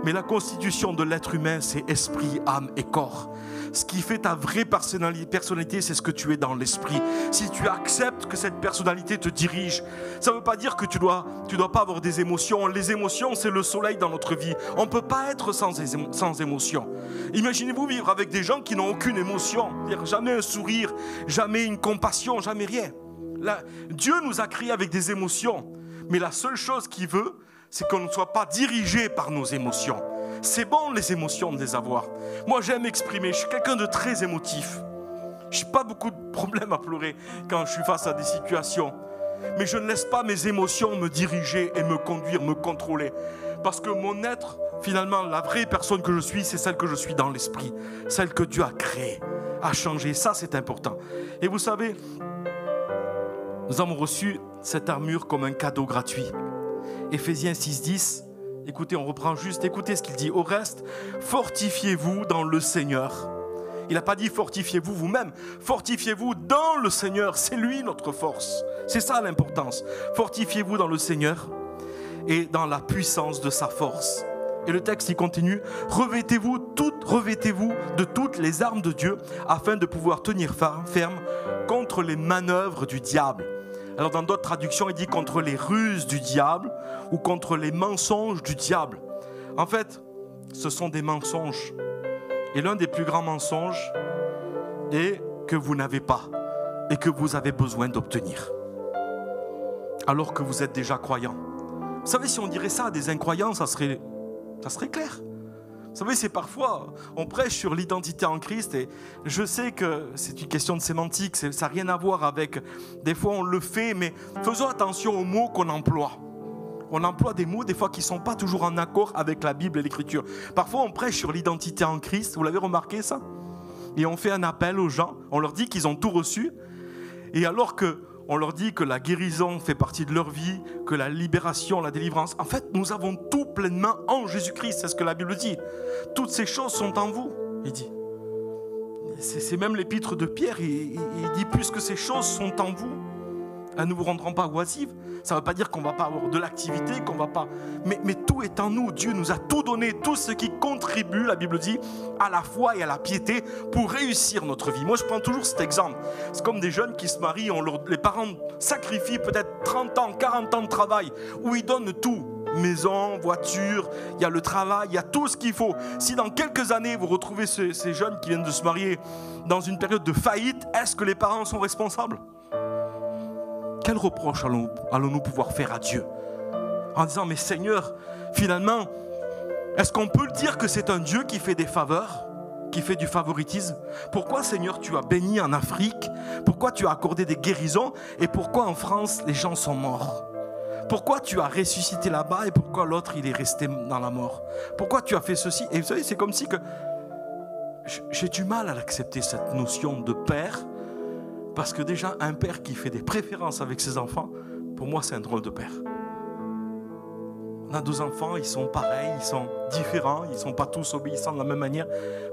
[SPEAKER 5] Mais la constitution de l'être humain, c'est esprit, âme et corps. Ce qui fait ta vraie personnalité, c'est ce que tu es dans l'esprit. Si tu acceptes que cette personnalité te dirige, ça ne veut pas dire que tu dois pas avoir des émotions. Les émotions, c'est le soleil dans notre vie. On ne peut pas être sans émotion. Imaginez-vous vivre avec des gens qui n'ont aucune émotion. Jamais un sourire, jamais une compassion, jamais rien. Dieu nous a créés avec des émotions. Mais la seule chose qu'il veut, c'est qu'on ne soit pas dirigé par nos émotions. C'est bon les émotions de les avoir. Moi j'aime exprimer, je suis quelqu'un de très émotif. Je n'ai pas beaucoup de problèmes à pleurer quand je suis face à des situations. Mais je ne laisse pas mes émotions me diriger et me conduire, me contrôler. Parce que mon être, finalement, la vraie personne que je suis, c'est celle que je suis dans l'esprit. Celle que Dieu a créée, a changée. Ça c'est important. Et vous savez, nous avons reçu cette armure comme un cadeau gratuit. Éphésiens 6,10, écoutez, on reprend juste, écoutez ce qu'il dit. Au reste, fortifiez-vous dans le Seigneur. Il n'a pas dit fortifiez-vous vous-même, fortifiez-vous dans le Seigneur, c'est lui notre force. C'est ça l'importance. Fortifiez-vous dans le Seigneur et dans la puissance de sa force. Et le texte il continue, revêtez-vous de toutes les armes de Dieu afin de pouvoir tenir ferme contre les manœuvres du diable. Alors dans d'autres traductions, il dit contre les ruses du diable ou contre les mensonges du diable. En fait, ce sont des mensonges. Et l'un des plus grands mensonges est que vous n'avez pas et que vous avez besoin d'obtenir. Alors que vous êtes déjà croyant. Vous savez, si on dirait ça à des incroyants, ça serait clair. Vous savez, c'est parfois, on prêche sur l'identité en Christ et je sais que c'est une question de sémantique, ça n'a rien à voir avec, des fois on le fait, mais faisons attention aux mots qu'on emploie. On emploie des mots des fois qui ne sont pas toujours en accord avec la Bible et l'Écriture. Parfois on prêche sur l'identité en Christ, vous l'avez remarqué ça? Et on fait un appel aux gens, on leur dit qu'ils ont tout reçu, et alors que on leur dit que la guérison fait partie de leur vie, que la libération, la délivrance. En fait, nous avons tout pleinement en Jésus-Christ, c'est ce que la Bible dit. Toutes ces choses sont en vous, il dit. C'est même l'épître de Pierre, il dit puisque ces choses sont en vous, elles ne vous rendront pas oisives. Ça ne veut pas dire qu'on ne va pas avoir de l'activité, qu'on va pas... Mais tout est en nous. Dieu nous a tout donné, tout ce qui contribue, la Bible dit, à la foi et à la piété pour réussir notre vie. Moi, je prends toujours cet exemple. C'est comme des jeunes qui se marient, les parents sacrifient peut-être 30 ans, 40 ans de travail, où ils donnent tout. Maison, voiture, il y a le travail, il y a tout ce qu'il faut. Si dans quelques années, vous retrouvez ces jeunes qui viennent de se marier dans une période de faillite, est-ce que les parents sont responsables ? Quel reproche allons-nous pouvoir faire à Dieu en disant, mais Seigneur, finalement, est-ce qu'on peut le dire que c'est un Dieu qui fait des faveurs, qui fait du favoritisme? Pourquoi, Seigneur, tu as béni en Afrique? Pourquoi tu as accordé des guérisons? Et pourquoi en France, les gens sont morts? Pourquoi tu as ressuscité là-bas et pourquoi l'autre il est resté dans la mort? Pourquoi tu as fait ceci? Et vous savez, c'est comme si que j'ai du mal à l'accepter, cette notion de père, parce que déjà un père qui fait des préférences avec ses enfants, pour moi c'est un drôle de père. On a 2 enfants, ils sont pareils, ils sont différents, ils ne sont pas tous obéissants de la même manière,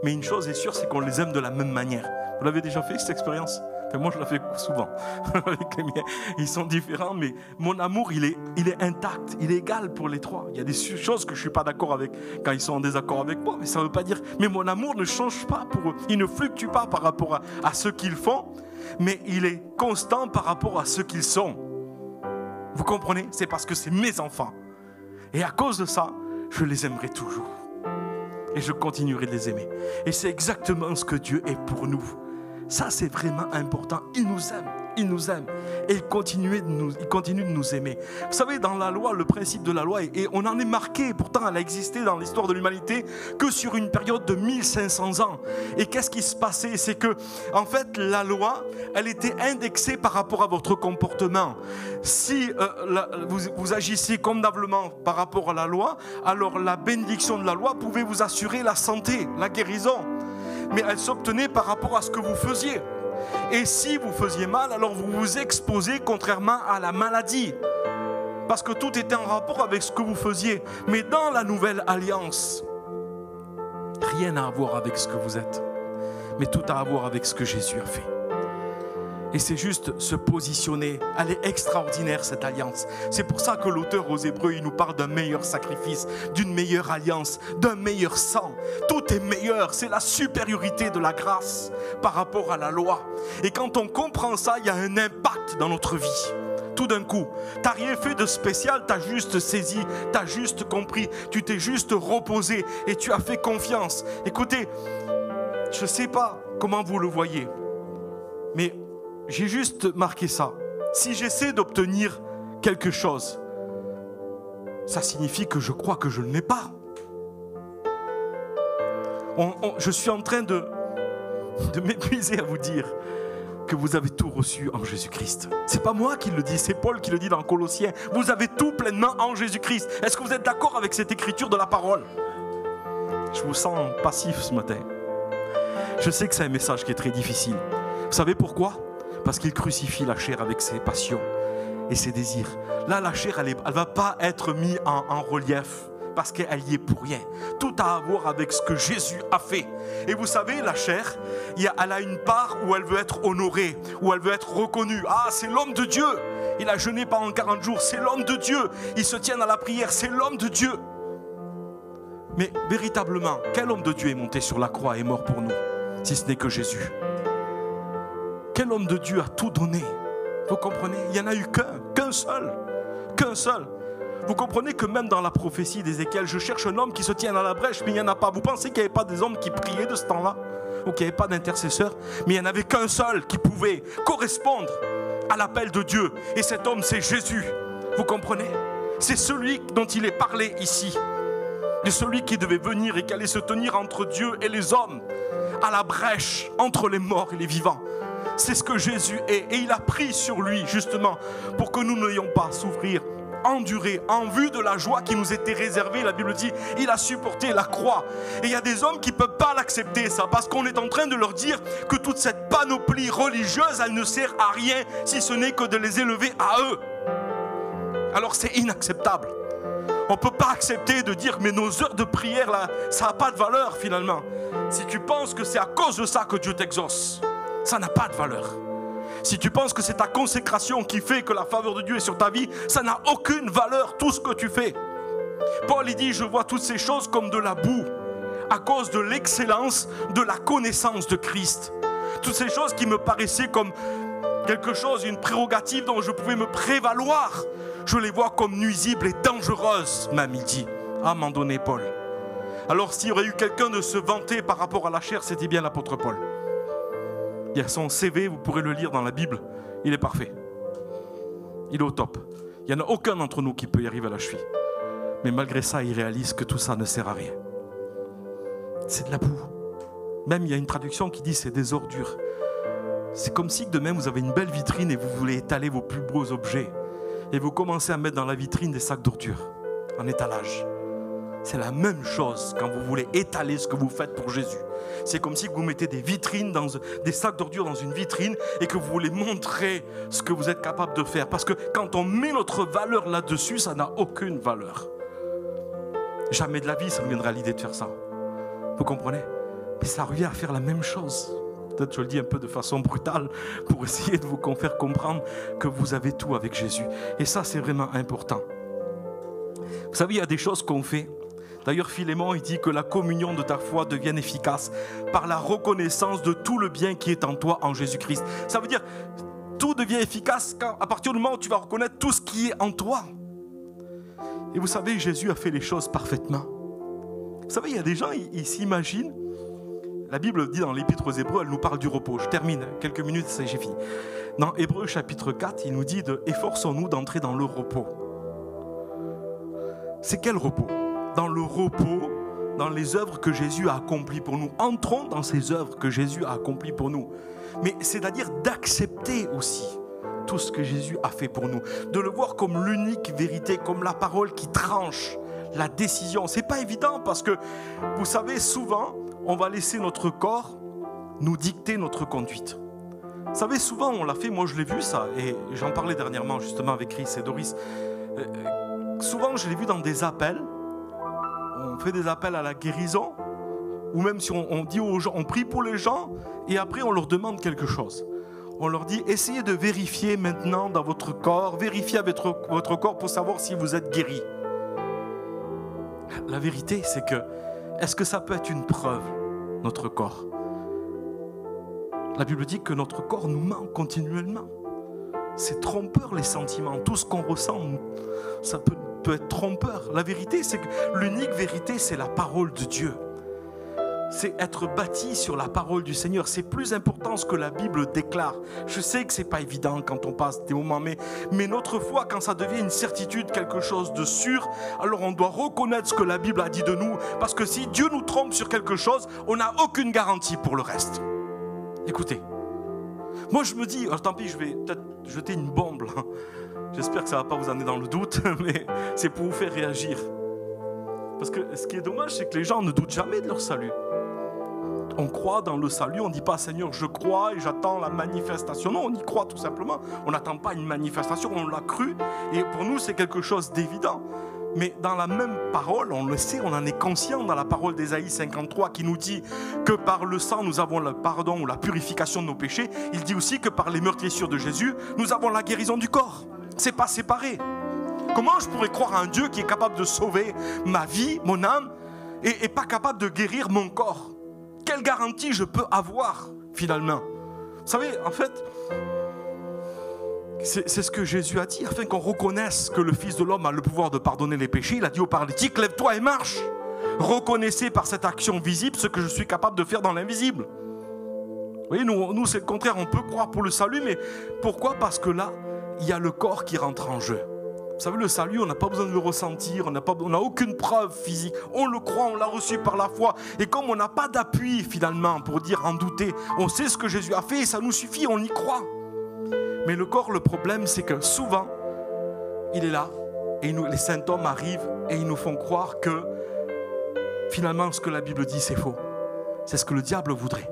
[SPEAKER 5] mais une chose est sûre, c'est qu'on les aime de la même manière. Vous l'avez déjà fait cette expérience? Enfin, moi je la fais souvent avec les miens. Ils sont différents, mais mon amour il est intact, il est égal pour les 3. Il y a des choses que je ne suis pas d'accord avec quand ils sont en désaccord avec moi, mais ça ne veut pas dire, mais mon amour ne change pas pour eux, il ne fluctue pas par rapport à ce qu'ils font, mais il est constant par rapport à ce qu'ils sont. Vous comprenez? C'est parce que c'est mes enfants. Et à cause de ça, je les aimerai toujours. Et je continuerai de les aimer. Et c'est exactement ce que Dieu est pour nous. Ça, c'est vraiment important. Il nous aime. Il nous aime. Et il continue de nous aimer. Vous savez, dans la loi, le principe de la loi, et on en est marqué, pourtant elle a existé dans l'histoire de l'humanité que sur une période de 1500 ans. Et qu'est-ce qui se passait? C'est que, en fait, la loi, elle était indexée par rapport à votre comportement. Si vous agissez convenablement par rapport à la loi, alors la bénédiction de la loi pouvait vous assurer la santé, la guérison. Mais elle s'obtenait par rapport à ce que vous faisiez. Et si vous faisiez mal, alors vous vous exposez contrairement à la maladie. Parce que tout était en rapport avec ce que vous faisiez. Mais dans la nouvelle alliance, rien à voir avec ce que vous êtes. Mais tout à voir avec ce que Jésus a fait. Et c'est juste se positionner. Elle est extraordinaire cette alliance. C'est pour ça que l'auteur aux Hébreux, il nous parle d'un meilleur sacrifice, d'une meilleure alliance, d'un meilleur sang. Tout est meilleur. C'est la supériorité de la grâce par rapport à la loi. Et quand on comprend ça, il y a un impact dans notre vie. Tout d'un coup, tu n'as rien fait de spécial, tu as juste saisi, tu as juste compris, tu t'es juste reposé et tu as fait confiance. Écoutez, je ne sais pas comment vous le voyez, mais j'ai juste marqué ça. Si j'essaie d'obtenir quelque chose, ça signifie que je crois que je ne l'ai pas. Je suis en train de m'épuiser à vous dire que vous avez tout reçu en Jésus-Christ. C'est pas moi qui le dis, c'est Paul qui le dit dans Colossiens. Vous avez tout pleinement en Jésus-Christ. Est-ce que vous êtes d'accord avec cette écriture de la parole? Je vous sens passif ce matin. Je sais que c'est un message qui est très difficile. Vous savez pourquoi? Parce qu'il crucifie la chair avec ses passions et ses désirs. Là, la chair, elle ne va pas être mise en relief parce qu'elle y est pour rien. Tout a à voir avec ce que Jésus a fait. Et vous savez, la chair, elle a une part où elle veut être honorée, où elle veut être reconnue. Ah, c'est l'homme de Dieu. Il a jeûné pendant 40 jours. C'est l'homme de Dieu. Il se tient à la prière. C'est l'homme de Dieu. Mais véritablement, quel homme de Dieu est monté sur la croix et est mort pour nous, si ce n'est que Jésus? Quel homme de Dieu a tout donné? Vous comprenez? Il n'y en a eu qu'un seul. Vous comprenez que même dans la prophétie d'Ézéchiel, je cherche un homme qui se tienne à la brèche, mais il n'y en a pas. Vous pensez qu'il n'y avait pas des hommes qui priaient de ce temps-là? Ou qu'il n'y avait pas d'intercesseurs? Mais il n'y en avait qu'un seul qui pouvait correspondre à l'appel de Dieu. Et cet homme, c'est Jésus. Vous comprenez? C'est celui dont il est parlé ici. De celui qui devait venir et qui allait se tenir entre Dieu et les hommes, à la brèche, entre les morts et les vivants. C'est ce que Jésus est. Et il a pris sur lui, justement, pour que nous n'ayons pas à souffrir, endurer, en vue de la joie qui nous était réservée. La Bible dit, il a supporté la croix. Et il y a des hommes qui ne peuvent pas l'accepter, ça, parce qu'on est en train de leur dire que toute cette panoplie religieuse, elle ne sert à rien, si ce n'est que de les élever à eux. Alors c'est inacceptable. On ne peut pas accepter de dire, mais nos heures de prière, là, ça n'a pas de valeur, finalement. Si tu penses que c'est à cause de ça que Dieu t'exauce, ça n'a pas de valeur. Si tu penses que c'est ta consécration qui fait que la faveur de Dieu est sur ta vie, ça n'a aucune valeur, tout ce que tu fais. Paul, il dit, je vois toutes ces choses comme de la boue, à cause de l'excellence de la connaissance de Christ. Toutes ces choses qui me paraissaient comme quelque chose, une prérogative dont je pouvais me prévaloir, je les vois comme nuisibles et dangereuses, même, il dit. À un moment donné, Paul. Alors, s'il y aurait eu quelqu'un de se vanter par rapport à la chair, c'était bien l'apôtre Paul. Il y a son CV, vous pourrez le lire dans la Bible. Il est parfait. Il est au top. Il n'y en a aucun d'entre nous qui peut y arriver à la cheville. Mais malgré ça, il réalise que tout ça ne sert à rien. C'est de la boue. Même il y a une traduction qui dit c'est des ordures. C'est comme si demain vous avez une belle vitrine et vous voulez étaler vos plus beaux objets. et vous commencez à mettre dans la vitrine des sacs d'ordures en étalage. C'est la même chose quand vous voulez étaler ce que vous faites pour Jésus. C'est comme si vous mettez des vitrines, des sacs d'ordures dans une vitrine et que vous voulez montrer ce que vous êtes capable de faire. Parce que quand on met notre valeur là-dessus, ça n'a aucune valeur. Jamais de la vie, ça me viendrait à l'idée de faire ça. Vous comprenez? Mais ça revient à faire la même chose. Peut-être je le dis un peu de façon brutale pour essayer de vous faire comprendre que vous avez tout avec Jésus. Et ça, c'est vraiment important. Vous savez, il y a des choses qu'on fait. D'ailleurs, Philémon, il dit que la communion de ta foi devienne efficace par la reconnaissance de tout le bien qui est en toi en Jésus-Christ. Ça veut dire, tout devient efficace à partir du moment où tu vas reconnaître tout ce qui est en toi. Et vous savez, Jésus a fait les choses parfaitement. Vous savez, il y a des gens, ils s'imaginent. La Bible dit dans l'Épître aux Hébreux, elle nous parle du repos. Je termine, quelques minutes, j'ai fini. Dans Hébreux chapitre 4, il nous dit efforçons-nous d'entrer dans le repos. C'est quel repos? Dans le repos, dans les œuvres que Jésus a accomplies pour nous. Entrons dans ces œuvres que Jésus a accomplies pour nous. Mais c'est-à-dire d'accepter aussi tout ce que Jésus a fait pour nous. De le voir comme l'unique vérité, comme la parole qui tranche la décision. C'est pas évident parce que, vous savez, souvent, on va laisser notre corps nous dicter notre conduite. Vous savez, souvent, on l'a fait, moi je l'ai vu ça, et j'en parlais dernièrement justement avec Chris et Doris. Souvent, je l'ai vu dans des appels. On fait des appels à la guérison, ou même si on dit aux gens, on prie pour les gens, et après on leur demande quelque chose. On leur dit, essayez de vérifier maintenant dans votre corps, vérifiez avec votre corps pour savoir si vous êtes guéri. La vérité, c'est que, est-ce que ça peut être une preuve, notre corps? La Bible dit que notre corps nous ment continuellement. C'est trompeur les sentiments, tout ce qu'on ressent, ça peut être trompeur. La vérité, c'est que l'unique vérité, c'est la parole de Dieu. C'est être bâti sur la parole du Seigneur. C'est plus important ce que la Bible déclare. Je sais que ce n'est pas évident quand on passe des moments, mais notre foi, quand ça devient une certitude, quelque chose de sûr, alors on doit reconnaître ce que la Bible a dit de nous. Parce que si Dieu nous trompe sur quelque chose, on n'a aucune garantie pour le reste. Écoutez, moi je me dis, tant pis, je vais peut-être jeter une bombe là. J'espère que ça ne va pas vous amener dans le doute, mais c'est pour vous faire réagir. Parce que ce qui est dommage, c'est que les gens ne doutent jamais de leur salut. On croit dans le salut, on ne dit pas Seigneur je crois et j'attends la manifestation. Non, on y croit tout simplement. On n'attend pas une manifestation, on l'a cru. Et pour nous c'est quelque chose d'évident. Mais dans la même parole, on le sait, on en est conscient dans la parole d'Ésaïe 53 qui nous dit que par le sang nous avons le pardon ou la purification de nos péchés. Il dit aussi que par les meurtrissures de Jésus, nous avons la guérison du corps. C'est pas séparé. Comment je pourrais croire à un Dieu qui est capable de sauver ma vie, mon âme, et pas capable de guérir mon corps? Quelle garantie je peux avoir finalement? Vous savez, en fait, c'est ce que Jésus a dit, afin qu'on reconnaisse que le Fils de l'homme a le pouvoir de pardonner les péchés. Il a dit au paralytique, lève-toi et marche. Reconnaissez par cette action visible ce que je suis capable de faire dans l'invisible. Vous voyez, nous c'est le contraire, on peut croire pour le salut, mais pourquoi? Parce que là, il y a le corps qui rentre en jeu. Vous savez, le salut, on n'a pas besoin de le ressentir, on n'a aucune preuve physique. On le croit, on l'a reçu par la foi. Et comme on n'a pas d'appui finalement pour dire en douter, on sait ce que Jésus a fait et ça nous suffit, on y croit. Mais le corps, le problème, c'est que souvent, il est là et les symptômes arrivent et ils nous font croire que finalement, ce que la Bible dit, c'est faux. C'est ce que le diable voudrait.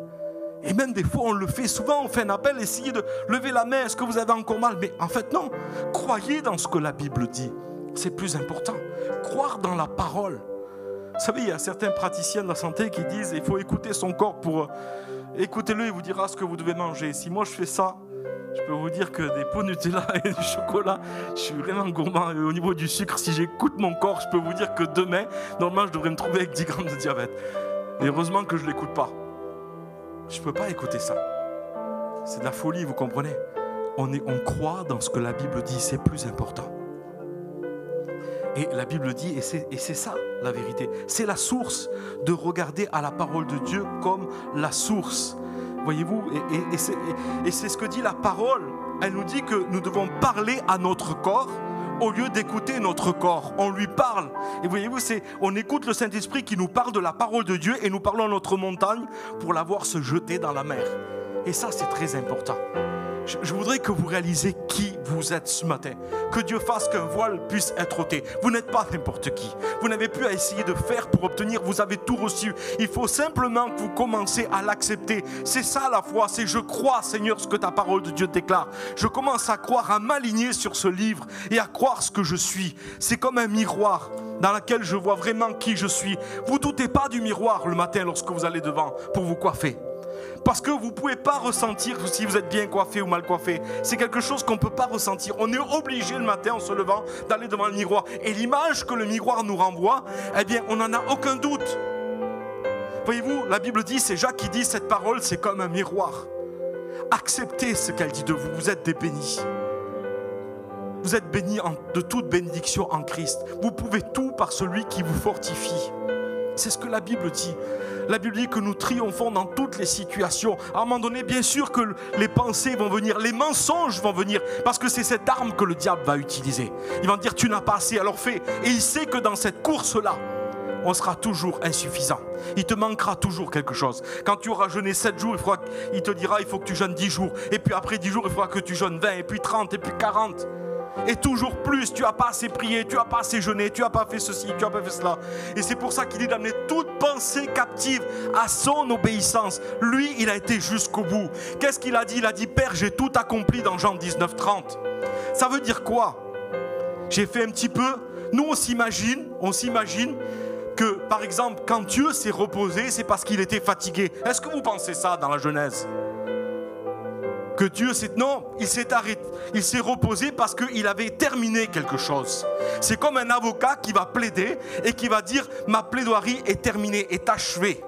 [SPEAKER 5] Et même des fois, on le fait souvent, on fait un appel, essayez de lever la main, est-ce que vous avez encore mal? Mais en fait, non. Croyez dans ce que la Bible dit. C'est plus important. Croire dans la parole. Vous savez, il y a certains praticiens de la santé qui disent il faut écouter son corps pour... Écoutez-le, il vous dira ce que vous devez manger. Si moi je fais ça, je peux vous dire que des pots Nutella et du chocolat, je suis vraiment gourmand. Et au niveau du sucre, si j'écoute mon corps, je peux vous dire que demain, normalement, je devrais me trouver avec 10 grammes de diabète. Et heureusement que je ne l'écoute pas. Je ne peux pas écouter ça. C'est de la folie, vous comprenez? On croit dans ce que la Bible dit, c'est plus important. Et la Bible dit, et c'est ça la vérité, c'est la source de regarder à la parole de Dieu comme la source. Voyez-vous, et c'est ce que dit la parole. Elle nous dit que nous devons parler à notre corps au lieu d'écouter notre corps. On lui parle. Et voyez-vous, on écoute le Saint-Esprit qui nous parle de la parole de Dieu et nous parlons à notre montagne pour la voir se jeter dans la mer. Et ça, c'est très important. Je voudrais que vous réalisez qui vous êtes ce matin. Que Dieu fasse qu'un voile puisse être ôté. Vous n'êtes pas n'importe qui. Vous n'avez plus à essayer de faire pour obtenir. Vous avez tout reçu. Il faut simplement que vous commencez à l'accepter. C'est ça la foi. C'est je crois, Seigneur, ce que ta parole de Dieu déclare. Je commence à croire, à m'aligner sur ce livre et à croire ce que je suis. C'est comme un miroir dans lequel je vois vraiment qui je suis. Vous ne doutez pas du miroir le matin lorsque vous allez devant pour vous coiffer. Parce que vous ne pouvez pas ressentir si vous êtes bien coiffé ou mal coiffé. C'est quelque chose qu'on ne peut pas ressentir. On est obligé le matin en se levant d'aller devant le miroir. Et l'image que le miroir nous renvoie, eh bien on n'en a aucun doute. Voyez-vous, la Bible dit, c'est Jacques qui dit, cette parole c'est comme un miroir. Acceptez ce qu'elle dit de vous. Vous êtes des bénis. Vous êtes bénis de toute bénédiction en Christ. Vous pouvez tout par celui qui vous fortifie. C'est ce que la Bible dit. La Bible dit que nous triomphons dans toutes les situations. À un moment donné, bien sûr que les pensées vont venir, les mensonges vont venir, parce que c'est cette arme que le diable va utiliser. Il va dire, tu n'as pas assez, alors fais. Et il sait que dans cette course-là, on sera toujours insuffisant. Il te manquera toujours quelque chose. Quand tu auras jeûné 7 jours, il te dira, il faut que tu jeûnes 10 jours. Et puis après 10 jours, il faudra que tu jeûnes 20, et puis 30, et puis 40. Et toujours plus, tu n'as pas assez prié, tu n'as pas assez jeûné, tu n'as pas fait ceci, tu n'as pas fait cela. Et c'est pour ça qu'il dit d'amener toute pensée captive à son obéissance. Lui, il a été jusqu'au bout. Qu'est-ce qu'il a dit? Il a dit, Père, j'ai tout accompli dans Jean 19, 30. Ça veut dire quoi? J'ai fait un petit peu. Nous, on s'imagine que, par exemple, quand Dieu s'est reposé, c'est parce qu'il était fatigué. Est-ce que vous pensez ça dans la Genèse? Que Dieu s'est... Non, il s'est arrêté. Il s'est reposé parce qu'il avait terminé quelque chose. C'est comme un avocat qui va plaider et qui va dire, ma plaidoirie est terminée, est achevée.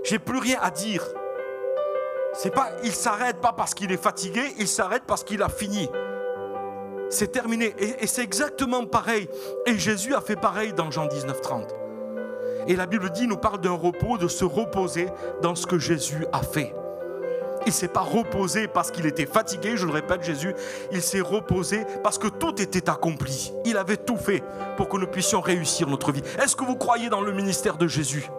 [SPEAKER 5] J'ai plus rien à dire. C'est pas, il s'arrête pas parce qu'il est fatigué, il s'arrête parce qu'il a fini. C'est terminé. Et c'est exactement pareil. Et Jésus a fait pareil dans Jean 19, 30. Et la Bible dit, nous parle d'un repos, de se reposer dans ce que Jésus a fait. Il ne s'est pas reposé parce qu'il était fatigué, je le répète, Jésus, il s'est reposé parce que tout était accompli. Il avait tout fait pour que nous puissions réussir notre vie. Est-ce que vous croyez dans le ministère de Jésus?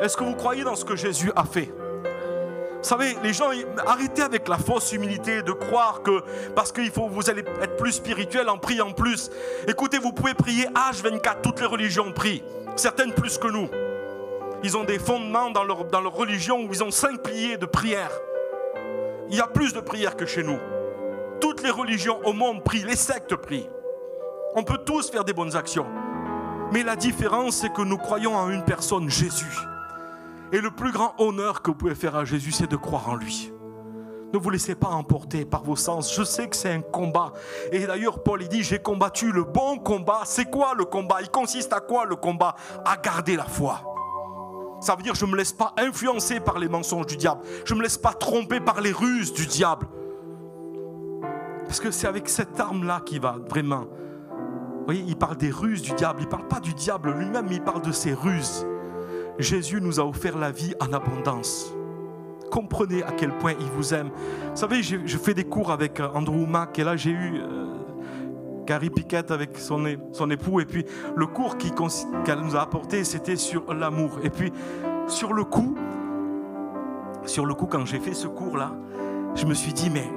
[SPEAKER 5] Est-ce que vous croyez dans ce que Jésus a fait? Vous savez, les gens, arrêtez avec la fausse humilité de croire que parce que vous allez être plus spirituel en priant plus. Écoutez, vous pouvez prier H24, toutes les religions prient, certaines plus que nous. Ils ont des fondements dans leur religion où ils ont 5 piliers de prière. Il y a plus de prières que chez nous. Toutes les religions au monde prient, les sectes prient. On peut tous faire des bonnes actions. Mais la différence, c'est que nous croyons en une personne, Jésus. Et le plus grand honneur que vous pouvez faire à Jésus, c'est de croire en lui. Ne vous laissez pas emporter par vos sens. Je sais que c'est un combat. Et d'ailleurs, Paul, il dit, j'ai combattu le bon combat. C'est quoi le combat? Il consiste à quoi le combat? À garder la foi. Ça veut dire que je ne me laisse pas influencer par les mensonges du diable. Je ne me laisse pas tromper par les ruses du diable. Parce que c'est avec cette arme-là qu'il va vraiment... Vous voyez, il parle des ruses du diable. Il ne parle pas du diable lui-même, mais il parle de ses ruses. Jésus nous a offert la vie en abondance. Comprenez à quel point il vous aime. Vous savez, je fais des cours avec Andrew Mack. Et là, j'ai eu... Gary Pickett avec son époux, et puis le cours qu'elle nous a apporté, c'était sur l'amour. Et puis sur le coup, quand j'ai fait ce cours-là, je me suis dit, mais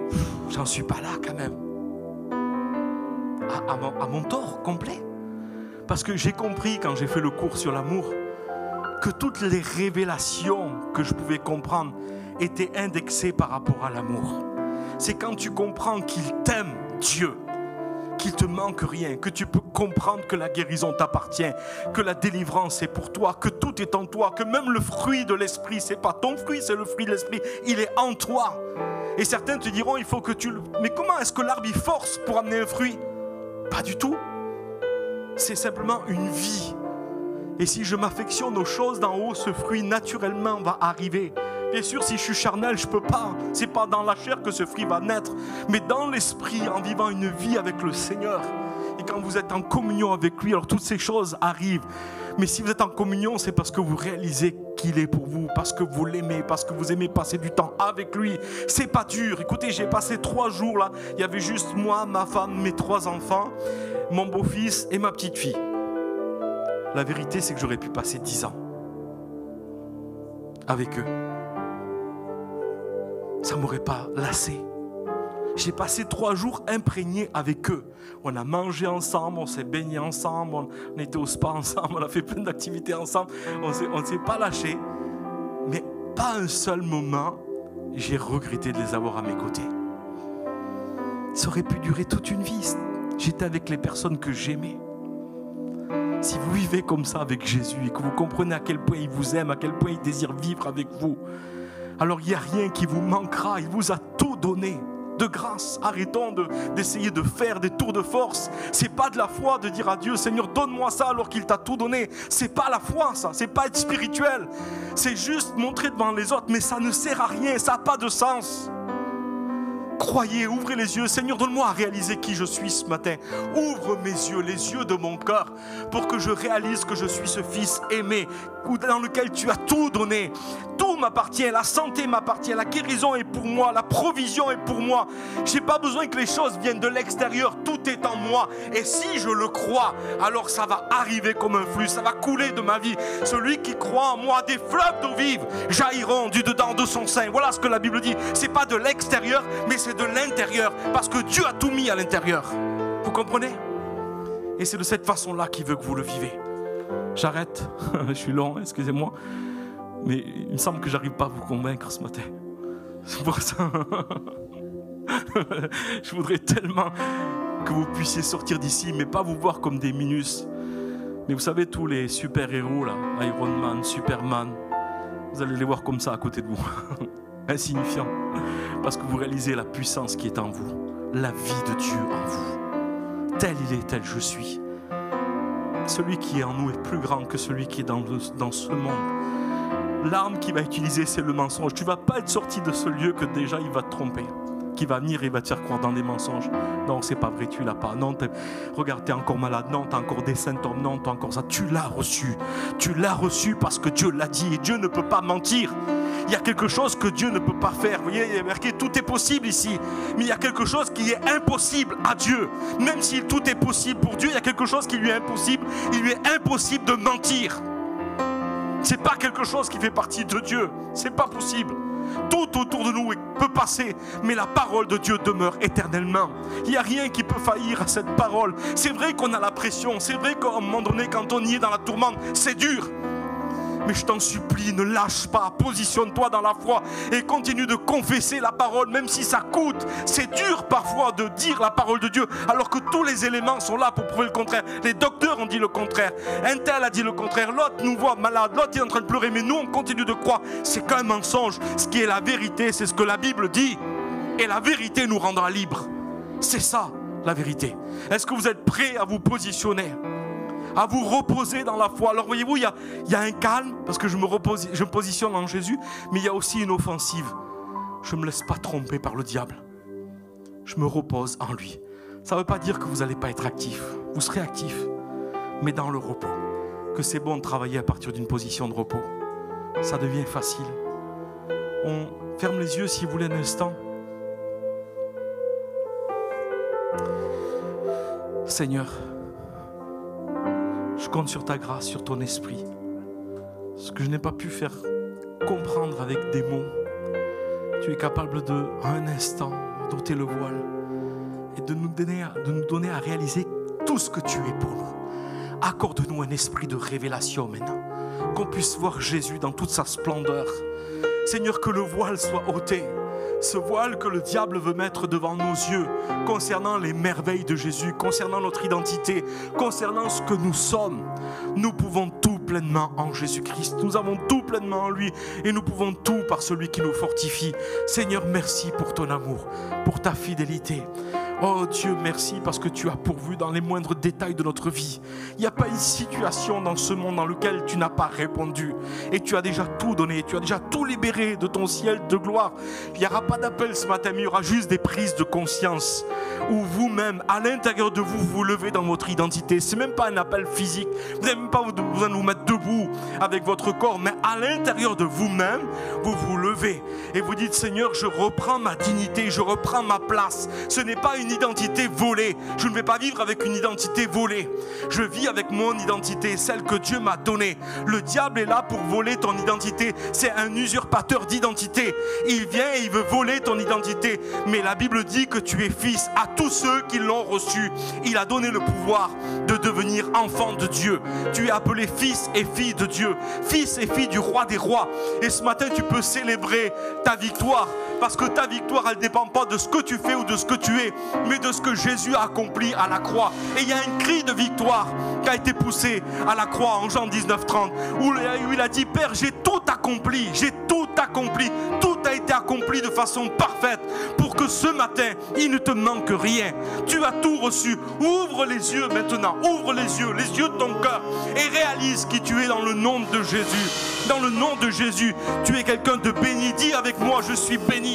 [SPEAKER 5] j'en suis pas là quand même. À mon tort complet. Parce que j'ai compris quand j'ai fait le cours sur l'amour que toutes les révélations que je pouvais comprendre étaient indexées par rapport à l'amour. C'est quand tu comprends qu'il t'aime, Dieu, qu'il te manque rien, que tu peux comprendre que la guérison t'appartient, que la délivrance est pour toi, que tout est en toi, que même le fruit de l'esprit, c'est pas ton fruit, c'est le fruit de l'esprit, il est en toi. Et certains te diront, il faut que tu le... Mais comment est-ce que l'arbre y force pour amener un fruit? Pas du tout. C'est simplement une vie. Et si je m'affectionne aux choses d'en haut, ce fruit naturellement va arriver. Bien sûr, si je suis charnel, je ne peux pas. Ce n'est pas dans la chair que ce fruit va naître, mais dans l'esprit, en vivant une vie avec le Seigneur. Et quand vous êtes en communion avec lui, alors toutes ces choses arrivent. Mais si vous êtes en communion, c'est parce que vous réalisez qu'il est pour vous, parce que vous l'aimez, parce que vous aimez passer du temps avec lui. C'est pas dur. Écoutez, j'ai passé 3 jours là. Il y avait juste moi, ma femme, mes 3 enfants, mon beau-fils et ma petite fille. La vérité, c'est que j'aurais pu passer 10 ans avec eux. Ça ne m'aurait pas lassé. J'ai passé 3 jours imprégnés avec eux. On a mangé ensemble, on s'est baigné ensemble, on était au spa ensemble, on a fait plein d'activités ensemble. On ne s'est pas lâché. Mais pas un seul moment, j'ai regretté de les avoir à mes côtés. Ça aurait pu durer toute une vie. J'étais avec les personnes que j'aimais. Si vous vivez comme ça avec Jésus et que vous comprenez à quel point il vous aime, à quel point il désire vivre avec vous, alors il n'y a rien qui vous manquera. Il vous a tout donné de grâce. Arrêtons d'essayer de faire des tours de force. C'est pas de la foi de dire à Dieu, Seigneur, donne-moi ça alors qu'il t'a tout donné. C'est pas la foi, ça. C'est pas être spirituel. C'est juste montrer devant les autres, mais ça ne sert à rien. Ça n'a pas de sens. Croyez, ouvrez les yeux. Seigneur, donne-moi à réaliser qui je suis ce matin. Ouvre mes yeux, les yeux de mon cœur, pour que je réalise que je suis ce fils aimé, dans lequel tu as tout donné. Tout m'appartient, la santé m'appartient, la guérison est pour moi, la provision est pour moi. Je n'ai pas besoin que les choses viennent de l'extérieur, tout est en moi. Et si je le crois, alors ça va arriver comme un flux, ça va couler de ma vie. Celui qui croit en moi, des fleuves d'eau vive jailliront du dedans de son sein. Voilà ce que la Bible dit. Ce n'est pas de l'extérieur, mais c'est de l'intérieur, parce que Dieu a tout mis à l'intérieur. Vous comprenez? Et c'est de cette façon-là qu'il veut que vous le vivez. J'arrête, je suis long, excusez-moi, mais il me semble que j'arrive pas à vous convaincre ce matin. C'est pour ça. Je voudrais tellement que vous puissiez sortir d'ici, mais pas vous voir comme des minus. Mais vous savez, tous les super-héros, là, Iron Man, Superman, vous allez les voir comme ça à côté de vous. Insignifiant, parce que vous réalisez la puissance qui est en vous, la vie de Dieu en vous. Tel il est, tel je suis. Celui qui est en nous est plus grand que celui qui est dans ce monde. L'arme qu'il va utiliser, c'est le mensonge. Tu ne vas pas être sorti de ce lieu que déjà il va te tromper, qui va venir et va te faire croire dans des mensonges. Non, c'est pas vrai, tu l'as pas. Non, regarde, t'es encore malade. Non, t'as encore des symptômes. Non, t'as encore ça. Tu l'as reçu. Tu l'as reçu parce que Dieu l'a dit et Dieu ne peut pas mentir. Il y a quelque chose que Dieu ne peut pas faire. Vous voyez, il y a marqué tout est possible ici. Mais il y a quelque chose qui est impossible à Dieu. Même si tout est possible pour Dieu, il y a quelque chose qui lui est impossible. Il lui est impossible de mentir. C'est pas quelque chose qui fait partie de Dieu. C'est pas possible. Tout autour de nous peut passer, mais la parole de Dieu demeure éternellement. Il n'y a rien qui peut faillir à cette parole. C'est vrai qu'on a la pression. C'est vrai qu'à un moment donné, quand on y est dans la tourmente, c'est dur. Mais je t'en supplie, ne lâche pas, positionne-toi dans la foi et continue de confesser la parole, même si ça coûte. C'est dur parfois de dire la parole de Dieu, alors que tous les éléments sont là pour prouver le contraire. Les docteurs ont dit le contraire, un tel a dit le contraire, l'autre nous voit malade, l'autre est en train de pleurer, mais nous on continue de croire. C'est qu'un mensonge. Ce qui est la vérité, c'est ce que la Bible dit, et la vérité nous rendra libres. C'est ça, la vérité. Est-ce que vous êtes prêts à vous positionner, à vous reposer dans la foi? Alors voyez-vous, il y a un calme, parce que je me positionne en Jésus, mais il y a aussi une offensive. Je ne me laisse pas tromper par le diable. Je me repose en lui. Ça ne veut pas dire que vous n'allez pas être actif. Vous serez actif, mais dans le repos. Que c'est bon de travailler à partir d'une position de repos. Ça devient facile. On ferme les yeux si vous voulez un instant. Seigneur, je compte sur ta grâce, sur ton esprit. Ce que je n'ai pas pu faire comprendre avec des mots, tu es capable de, en un instant, d'ôter le voile et de nous donner à réaliser tout ce que tu es pour nous. Accorde-nous un esprit de révélation maintenant, qu'on puisse voir Jésus dans toute sa splendeur. Seigneur, que le voile soit ôté. Ce voile que le diable veut mettre devant nos yeux concernant les merveilles de Jésus, concernant notre identité, concernant ce que nous sommes. Nous pouvons tout pleinement en Jésus-Christ. Nous avons tout pleinement en lui et nous pouvons tout par celui qui nous fortifie. Seigneur, merci pour ton amour, pour ta fidélité. Oh Dieu, merci parce que tu as pourvu dans les moindres détails de notre vie. Il n'y a pas une situation dans ce monde dans lequel tu n'as pas répondu. Et tu as déjà tout donné, tu as déjà tout libéré de ton ciel de gloire. Il n'y aura pas d'appel ce matin, mais il y aura juste des prises de conscience où vous-même, à l'intérieur de vous, vous levez dans votre identité. Ce n'est même pas un appel physique. Vous n'avez même pas besoin de vous mettre debout avec votre corps, mais à l'intérieur de vous-même, vous vous levez et vous dites, Seigneur, je reprends ma dignité, je reprends ma place. Ce n'est pas une une identité volée. Je ne vais pas vivre avec une identité volée. Je vis avec mon identité, celle que Dieu m'a donnée. Le diable est là pour voler ton identité. C'est un usurpateur d'identité. Il vient et il veut voler ton identité. Mais la Bible dit que tu es fils. À tous ceux qui l'ont reçu, il a donné le pouvoir de devenir enfant de Dieu. Tu es appelé fils et fille de Dieu. Fils et fille du roi des rois. Et ce matin, tu peux célébrer ta victoire. Parce que ta victoire, elle ne dépend pas de ce que tu fais ou de ce que tu es, mais de ce que Jésus a accompli à la croix. Et il y a un cri de victoire qui a été poussé à la croix en Jean 19:30, où il a dit: Père, j'ai tout accompli, j'ai tout accompli. Tout a été accompli de façon parfaite pour que ce matin, il ne te manque rien. Tu as tout reçu. Ouvre les yeux maintenant, ouvre les yeux de ton cœur et réalise qui tu es dans le nom de Jésus. Dans le nom de Jésus, tu es quelqu'un de béni. Dis avec moi: je suis béni.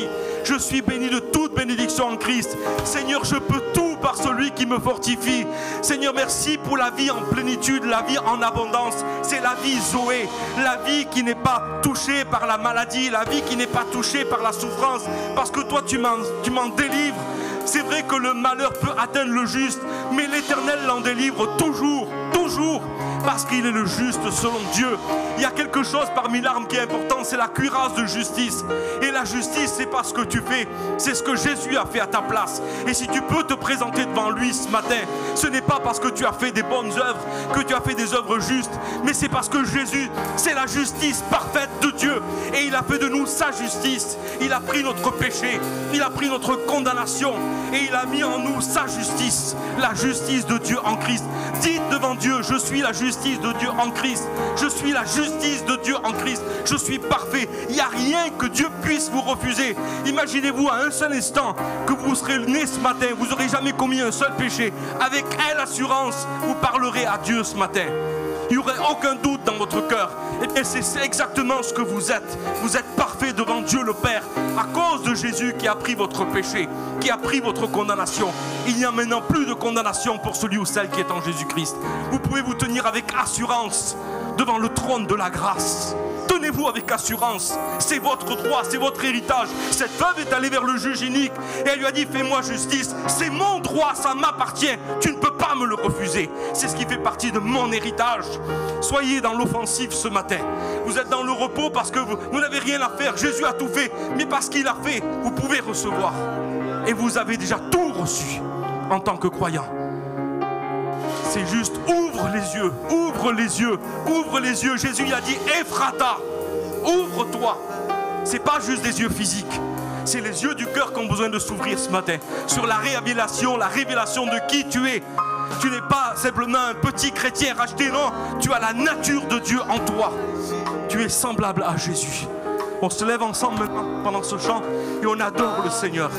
[SPEAKER 5] Je suis béni de toute bénédiction en Christ. Seigneur, je peux tout par celui qui me fortifie. Seigneur, merci pour la vie en plénitude, la vie en abondance. C'est la vie Zoé, la vie qui n'est pas touchée par la maladie, la vie qui n'est pas touchée par la souffrance, parce que toi tu m'en délivres. C'est vrai que le malheur peut atteindre le juste, mais l'Éternel l'en délivre toujours, toujours, parce qu'il est le juste selon Dieu. Il y a quelque chose parmi l'arme qui est important, c'est la cuirasse de justice. Et la justice, c'est pas ce que tu fais, c'est ce que Jésus a fait à ta place. Et si tu peux te présenter devant lui ce matin, ce n'est pas parce que tu as fait des bonnes œuvres, que tu as fait des œuvres justes, mais c'est parce que Jésus, c'est la justice parfaite de Dieu. Et il a fait de nous sa justice. Il a pris notre péché, il a pris notre condamnation, et il a mis en nous sa justice, la justice de Dieu en Christ. Dites devant Dieu: je suis la justice de Dieu en Christ. Je suis la justice de Dieu en Christ. Je suis parfait. Il n'y a rien que Dieu puisse vous refuser. Imaginez-vous à un seul instant que vous serez né ce matin, vous n'aurez jamais commis un seul péché. Avec quelle assurance vous parlerez à Dieu ce matin? Il n'y aurait aucun doute dans votre cœur. Et bien c'est exactement ce que vous êtes. Vous êtes parfait devant Dieu le Père à cause de Jésus qui a pris votre péché, qui a pris votre condamnation. Il n'y a maintenant plus de condamnation pour celui ou celle qui est en Jésus-Christ. Vous pouvez vous tenir avec assurance devant le trône de la grâce. Tenez-vous avec assurance, c'est votre droit, c'est votre héritage. Cette veuve est allée vers le juge inique et elle lui a dit: fais-moi justice, c'est mon droit, ça m'appartient, tu ne peux pas me le refuser. C'est ce qui fait partie de mon héritage. Soyez dans l'offensive ce matin. Vous êtes dans le repos parce que vous n'avez rien à faire. Jésus a tout fait, mais parce qu'il a fait, vous pouvez recevoir. Et vous avez déjà tout reçu en tant que croyant. C'est juste, ouvre les yeux, ouvre les yeux, ouvre les yeux. Jésus il a dit: Ephrata, ouvre-toi. C'est pas juste des yeux physiques, c'est les yeux du cœur qui ont besoin de s'ouvrir ce matin sur la révélation de qui tu es. Tu n'es pas simplement un petit chrétien racheté, non, tu as la nature de Dieu en toi. Tu es semblable à Jésus. On se lève ensemble maintenant pendant ce chant et on adore le Seigneur.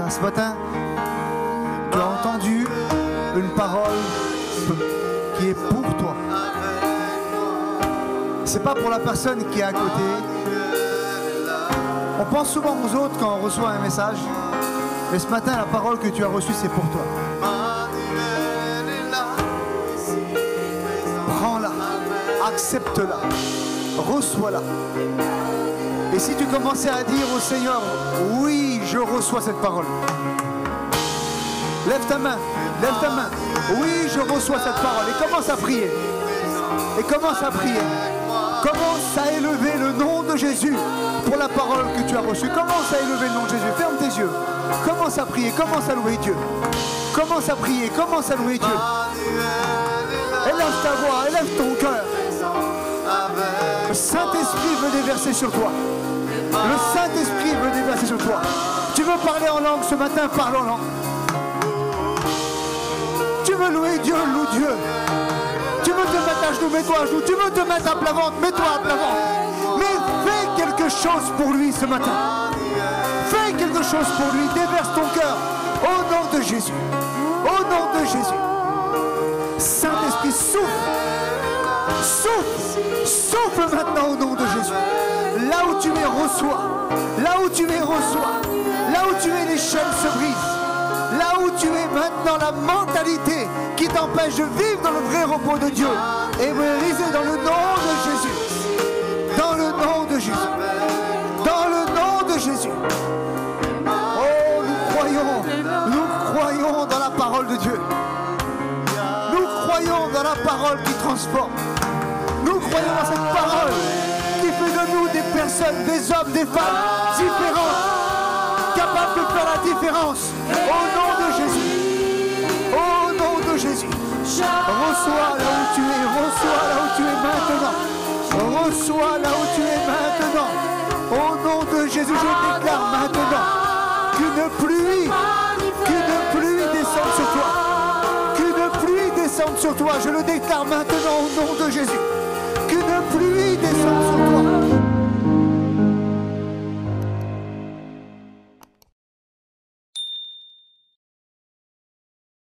[SPEAKER 4] Ce matin, tu as entendu une parole qui est pour toi. C'est pas pour la personne qui est à côté. On pense souvent aux autres quand on reçoit un message, mais ce matin, la parole que tu as reçue, c'est pour toi. Prends-la, accepte-la, reçois-la. Et si tu commençais à dire au Seigneur: oui, je reçois cette parole. Lève ta main, lève ta main. Oui, je reçois cette parole. Et commence à prier. Et commence à prier. Commence à élever le nom de Jésus pour la parole que tu as reçue. Commence à élever le nom de Jésus. Ferme tes yeux. Commence à prier, commence à louer Dieu. Commence à prier, commence à louer Dieu. Élève ta voix, élève ton cœur. Le Saint-Esprit veut déverser sur toi. Le Saint-Esprit veut déverser sur toi. Tu veux parler en langue ce matin, parle en langue. Tu veux louer Dieu, loue Dieu. Tu veux te mettre à genoux, mets-toi à genoux. Tu veux te mettre à plat ventre, mets-toi à plat ventre. Mais fais quelque chose pour lui ce matin. Fais quelque chose pour lui. Déverse ton cœur au nom de Jésus. Au nom de Jésus. Saint-Esprit, souffle. Souffle. Souffle maintenant au nom de Jésus. Là où tu es, reçois. Là où tu es, reçois. Là où tu es, les chaînes se brisent. Là où tu es maintenant, la mentalité qui t'empêche de vivre dans le vrai repos de Dieu est brisée dans le nom de Jésus. Dans le nom de Jésus. Dans le nom de Jésus. Oh, nous croyons dans la parole de Dieu. Nous croyons dans la parole qui transforme. Nous croyons dans cette parole qui fait de nous des personnes, des hommes, des femmes différentes, capables de faire la différence. Au nom de Jésus. Au nom de Jésus. Reçois là où tu es. Reçois là où tu es maintenant. Reçois là où tu es maintenant. Au nom de Jésus, je déclare maintenant qu'une pluie descende sur toi. Qu'une pluie descende sur toi. Je le déclare maintenant au nom de Jésus.